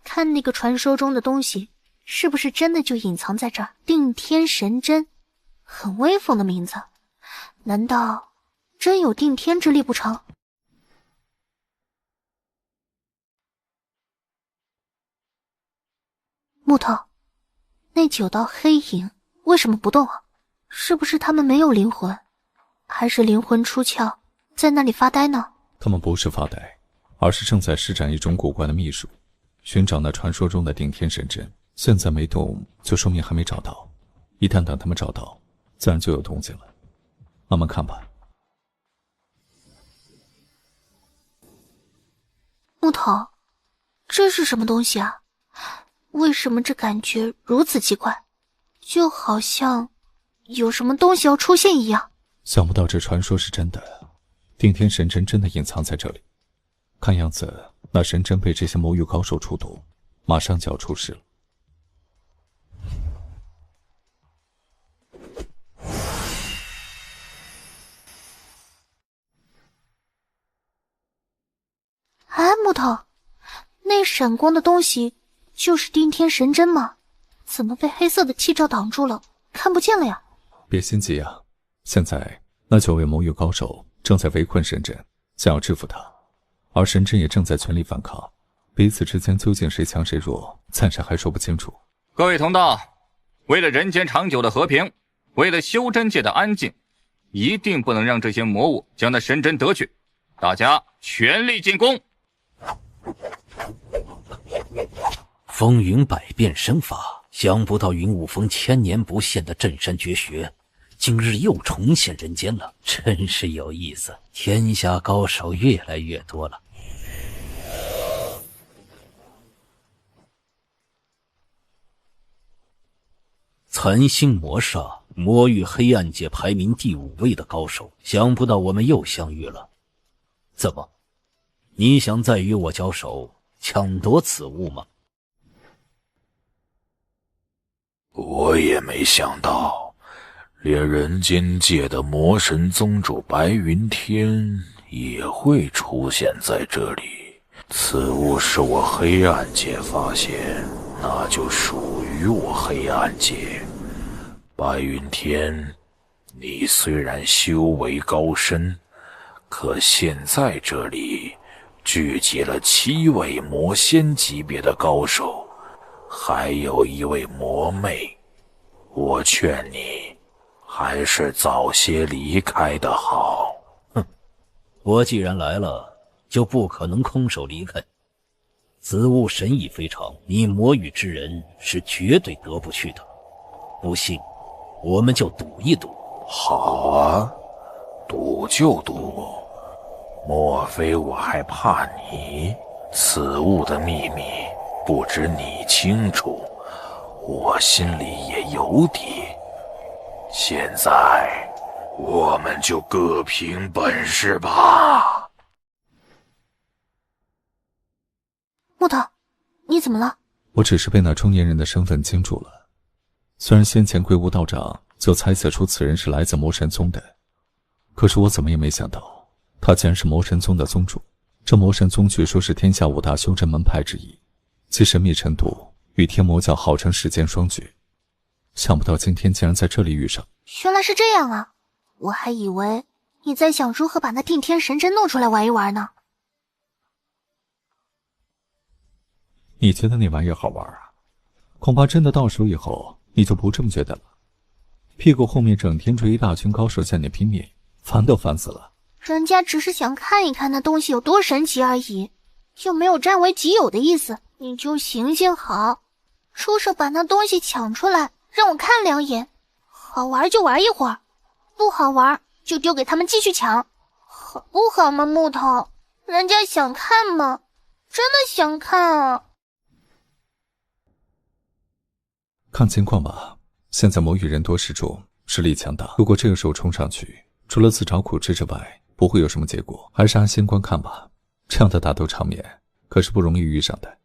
看那个传说中的东西是不是真的就隐藏在这儿。定天神针，很威风的名字，难道真有定天之力不成？木头，那9道黑影为什么不动啊？是不是他们没有灵魂，还是灵魂出窍在那里发呆呢？他们不是发呆，而是正在施展一种古怪的秘术，寻找那传说中的定天神针。现在没动，就说明还没找到。一旦等他们找到，自然就有动静了。慢慢看吧。木头，这是什么东西啊？为什么这感觉如此奇怪，就好像有什么东西要出现一样？想不到这传说是真的，定天神针真的隐藏在这里。看样子，那神针被这些魔域高手触动，马上就要出事了。哎，木头，那闪光的东西就是定天神针吗？怎么被黑色的气罩挡住了，看不见了呀？别心急啊，现在那9位魔域高手正在围困神针，想要制服他，而神针也正在全力反抗，彼此之间究竟谁强谁弱，暂时还说不清楚。各位同道，为了人间长久的和平，为了修真界的安静，一定不能让这些魔物将那神针得去，大家全力进攻。风云百变身法，想不到云雾峰千年不现的镇山绝学，今日又重现人间了，真是有意思。天下高手越来越多了。残星魔煞，魔域黑暗界排名第5位的高手，想不到我们又相遇了。怎么，你想再与我交手，抢夺此物吗？我也没想到，连人间界的魔神宗主白云天也会出现在这里。此物是我黑暗界发现，那就属于我黑暗界。白云天，你虽然修为高深，可现在这里聚集了7位魔仙级别的高手，还有1位魔魅。我劝你还是早些离开的好。哼，我既然来了，就不可能空手离开。此物神异非常，你魔域之人是绝对得不去的。不信，我们就赌一赌。好啊，赌就赌。莫非我还怕你？此物的秘密不止你清楚，我心里也有底。现在我们就各凭本事吧。木头，你怎么了？我只是被那中年人的身份惊住了。虽然先前龟无道长就猜测出此人是来自魔神宗的，可是我怎么也没想到，他竟然是魔神宗的宗主。这魔神宗据说是天下5大修真门派之一，其神秘程度与天魔教号称世间双绝。想不到今天竟然在这里遇上。原来是这样啊，我还以为你在想如何把那定天神针弄出来玩一玩呢。你觉得那玩意好玩啊？恐怕真的到手以后，你就不这么觉得了。屁股后面整天追一大群高手向你拼命，烦都烦死了。人家只是想看一看那东西有多神奇而已，又没有占为己有的意思。你就行行好，出手把那东西抢出来，让我看2眼。好玩就玩一会儿，不好玩就丢给他们继续抢，好不好嘛？木头，人家想看嘛，真的想看啊。看情况吧，现在魔域人多势众，实力强大。如果这个时候冲上去，除了自找苦吃之外，不会有什么结果。还是安心观看吧，这样的打斗场面可是不容易遇上的。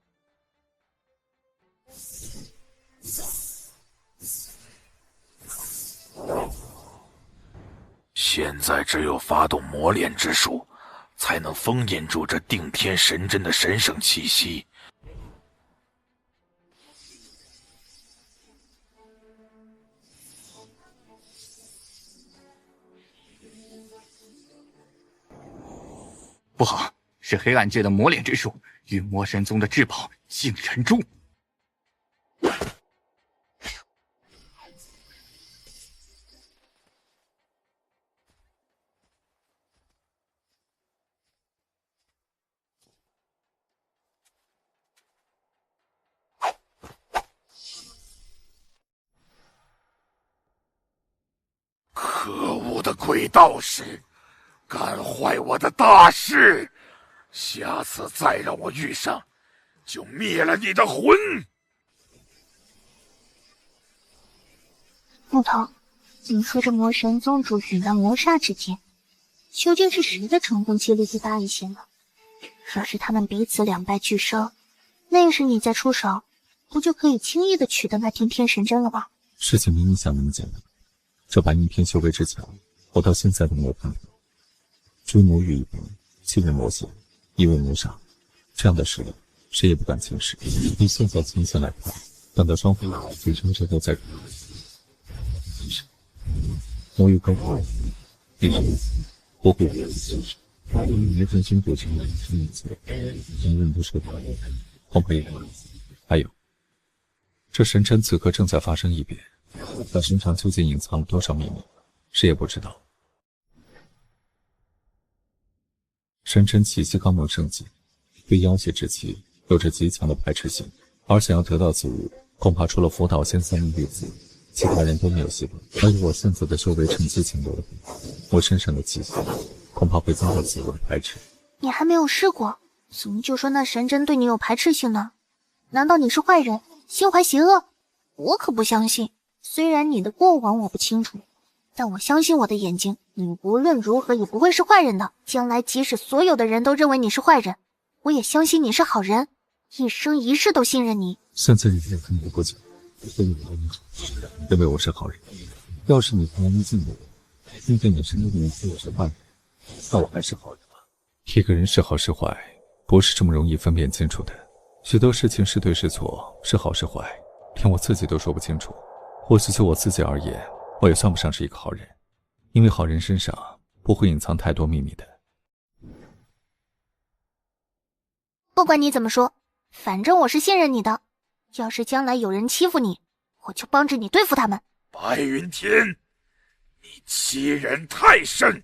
现在只有发动磨练之术，才能封印住这定天神针的神圣气息。不好，是黑暗界的磨练之术与魔神宗的至宝杏仁珠。可恶的鬼道士，干坏我的大事！下次再让我遇上，就灭了你的魂！木头，你和这魔神宗主举在谋杀之间，究竟是谁的成功几率最大一些呢？若是他们彼此两败俱伤，那时你再出手，不就可以轻易的取得那天天神针了吧？事情明明想那么简单，这白云天修为之强，我到现在都没有看到。追魔域一方，七位魔血，一位魔煞，这样的实力，谁也不敢轻视。以现在情形来看，等到双方举成之后再看。魔域高贵，历史不会有现实。没分心不清，一次承认不是个恐怕也还有，这神针此刻正在发生异变，但身上究竟隐藏了多少秘密，谁也不知道。神针气息刚猛盛极，对妖邪之气有着极强的排斥性，而想要得到此物，恐怕除了佛道仙3名弟子，其他人都没有希望。而以我现在的修为趁机请流的话，我身上的气息恐怕会遭到此物的排斥。你还没有试过，怎么就说那神针对你有排斥性呢？难道你是坏人，心怀邪恶？我可不相信。虽然你的过往我不清楚，但我相信我的眼睛，你无论如何也不会是坏人的。将来即使所有的人都认为你是坏人，我也相信你是好人，一生一世都信任你。现在你也看不过去，所以我对你好，认为我是好人。要是你从来没见过我，并且你身边的人说我是坏人，那我还是好人吗？一个人是好是坏，不是这么容易分辨清楚的。许多事情是对是错，是好是坏，连我自己都说不清楚。或许就我自己而言，我也算不上是一个好人，因为好人身上不会隐藏太多秘密的。不管你怎么说，反正我是信任你的。要是将来有人欺负你，我就帮着你对付他们。白云天，你欺人太甚！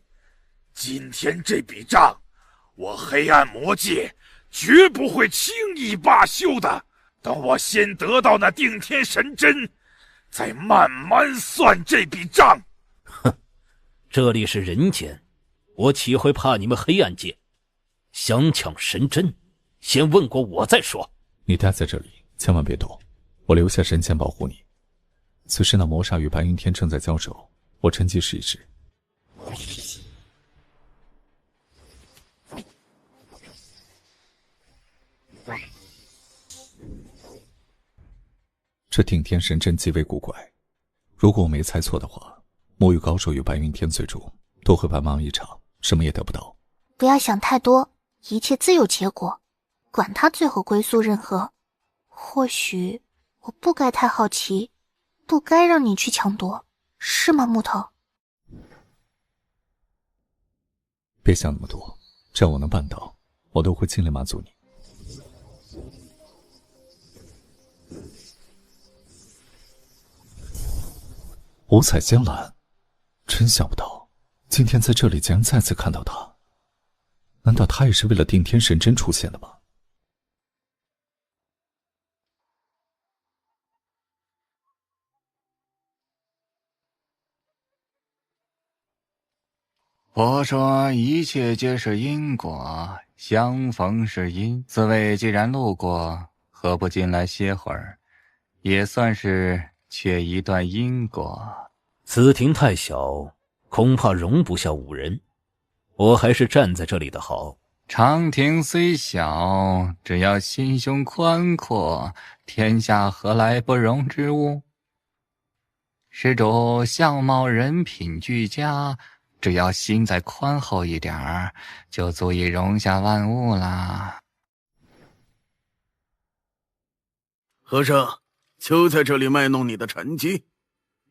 今天这笔账，我黑暗魔界绝不会轻易罢休的。等我先得到那定天神针，再慢慢算这笔账。哼，这里是人间，我岂会怕你们黑暗界？想抢神针，先问过我再说。你待在这里，千万别动，我留下神剑保护你。此时那魔煞与白云天正在交手，我趁机试一试。这定天神针极为古怪，如果我没猜错的话，魔域高手与白云天最终都会白忙一场，什么也得不到。不要想太多，一切自有结果，管他最后归宿任何。或许我不该太好奇，不该让你去抢夺，是吗，木头？别想那么多，只要我能办到，我都会尽力满足你。五彩仙兰，真想不到，今天在这里竟然再次看到他。难道他也是为了定天神针出现的吗？佛说一切皆是因果，相逢是因。四位既然路过，何不进来歇会儿，也算是缺一段因果。此亭太小，恐怕容不下5人，我还是站在这里的好。长亭虽小，只要心胸宽阔，天下何来不容之物？施主相貌人品俱佳，只要心再宽厚一点儿，就足以容下万物啦。和尚，就在这里卖弄你的禅机，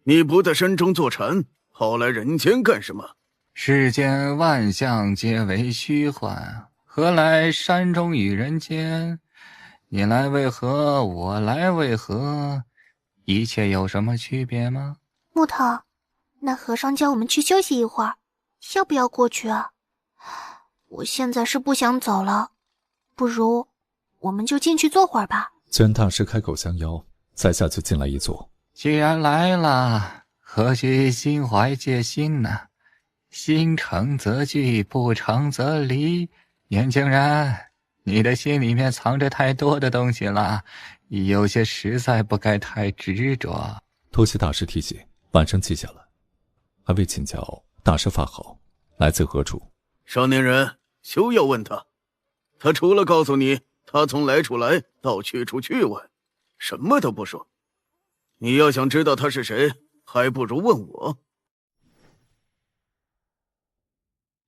你不在山中坐禅，跑来人间干什么？世间万象皆为虚幻，何来山中与人间？你来为何？我来为何？一切有什么区别吗？木头，那和尚叫我们去休息一会儿，要不要过去啊？我现在是不想走了，不如我们就进去坐会儿吧。既然大师开口相邀，在下就进来一坐。既然来了，何须心怀戒心呢？心诚则聚，不诚则离。年轻人，你的心里面藏着太多的东西了，有些实在不该太执着。多谢大师提醒，晚上记下了。还未请教大师法号，来自何处？少年人，休要问他，他除了告诉你他从来处来到去处去外，什么都不说。你要想知道他是谁，还不如问我。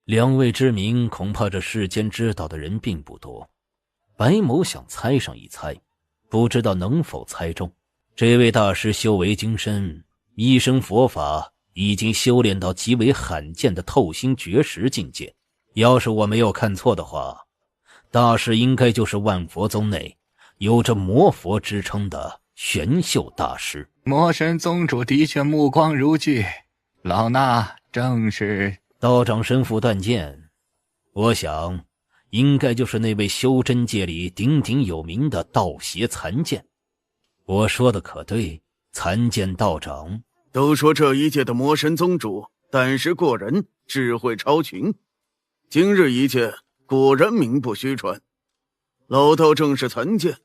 两位之名，恐怕这世间知道的人并不多。白某想猜上一猜，不知道能否猜中。这位大师修为精深，一生佛法已经修炼到极为罕见的透心绝识境界。要是我没有看错的话，大师应该就是万佛宗内有着魔佛之称的玄秀大师。魔神宗主的确目光如炬，老衲正是道长身负断剑，我想应该就是那位修真界里鼎鼎有名的道邪残剑。我说的可对？残剑道长都说这一届的魔神宗主胆识过人，智慧超群，今日一见，果然名不虚传。老道正是残剑，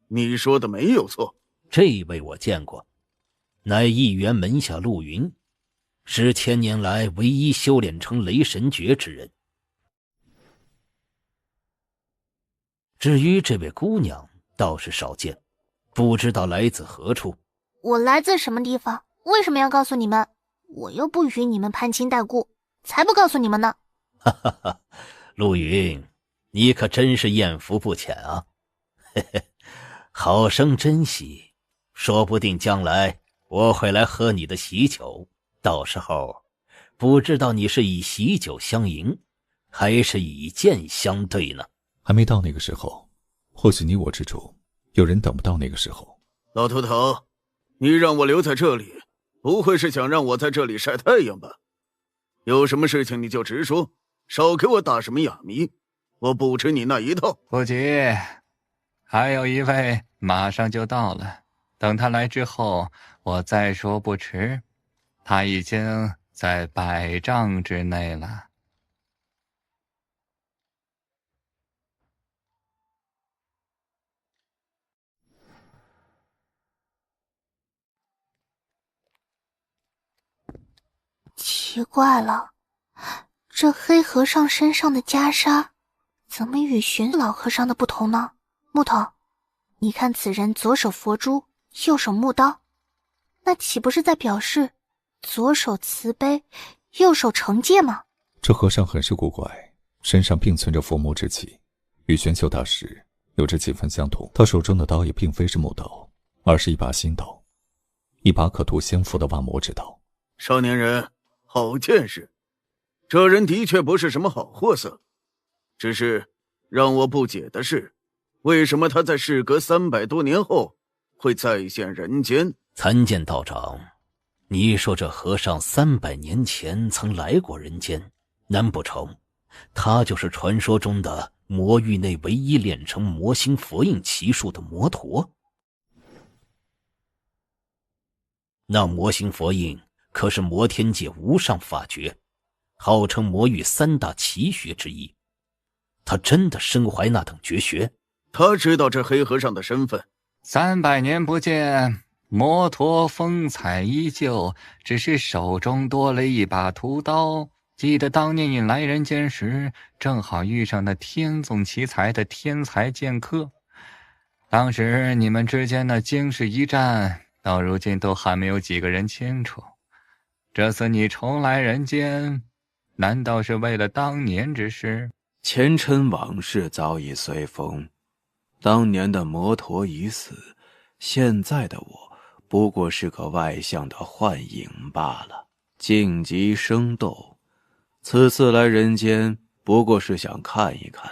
你说的没有错。这位我见过，乃一元门下陆云，是千年来唯一修炼成雷神诀之人。至于这位姑娘，倒是少见，不知道来自何处。我来自什么地方？为什么要告诉你们？我又不与你们攀亲带故，才不告诉你们呢。哈哈哈，陆云，你可真是艳福不浅啊！嘿嘿，好生珍惜，说不定将来我会来喝你的喜酒，到时候不知道你是以喜酒相迎，还是以剑相对呢？还没到那个时候，或许你我之中有人等不到那个时候。老头头，你让我留在这里，不会是想让我在这里晒太阳吧？有什么事情你就直说，少给我打什么哑谜，我不吃你那一套。不急，还有一位马上就到了，等他来之后，我再说不迟。他已经在100丈之内了。奇怪了，这黑和尚身上的袈裟怎么与寻老和尚的不同呢？木头，你看此人左手佛珠，右手木刀，那岂不是在表示左手慈悲，右手惩戒吗？这和尚很是古怪，身上并存着佛魔之气，与玄秀大师有着几分相同。他手中的刀也并非是木刀，而是一把新刀，一把可涂仙符的万魔之刀。少年人，好见识，这人的确不是什么好货色，只是让我不解的是，为什么他在事隔300多年后会再现人间？参见道长，你说这和尚300年前曾来过人间，难不成他就是传说中的魔域内唯一练成魔心佛印奇术的魔陀？那魔心佛印可是魔天界无上法诀，号称魔域3大奇学之一。他真的身怀那等绝学？他知道这黑和尚的身份。300年不见，魔陀风采依旧，只是手中多了一把屠刀。记得当年你来人间时，正好遇上那天纵奇才的天才剑客，当时你们之间的惊世一战，到如今都还没有几个人清楚。这次你重来人间，难道是为了当年之事？前尘往事早已随风，当年的魔陀已死，现在的我不过是个外向的幻影罢了。晋级生斗，此次来人间不过是想看一看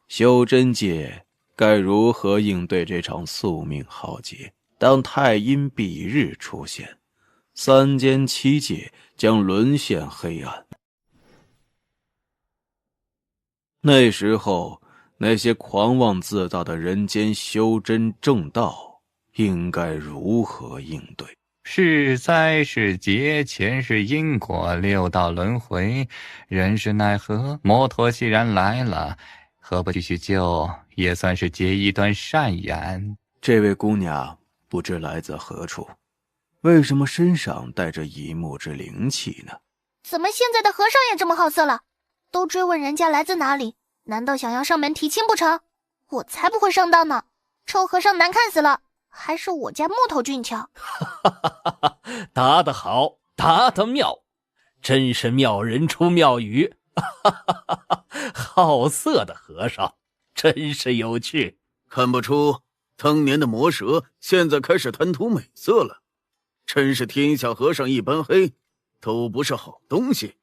修真界该如何应对这场宿命浩劫。当太阴蔽日出现，3间7界将沦陷黑暗。那时候，那些狂妄自大的人间修真正道应该如何应对？是灾是劫，前世因果，6道轮回，人是奈何？魔陀既然来了，何不继续救，也算是结一段善缘。这位姑娘不知来自何处，为什么身上带着一木之灵气呢？怎么现在的和尚也这么好色了？都追问人家来自哪里，难道想要上门提亲不成？我才不会上当呢！臭和尚难看死了，还是我家木头俊俏。答得好，答得妙，真是妙人出妙语。好色的和尚，真是有趣。看不出当年的魔蛇现在开始贪图美色了，真是天下和尚一般黑，都不是好东西。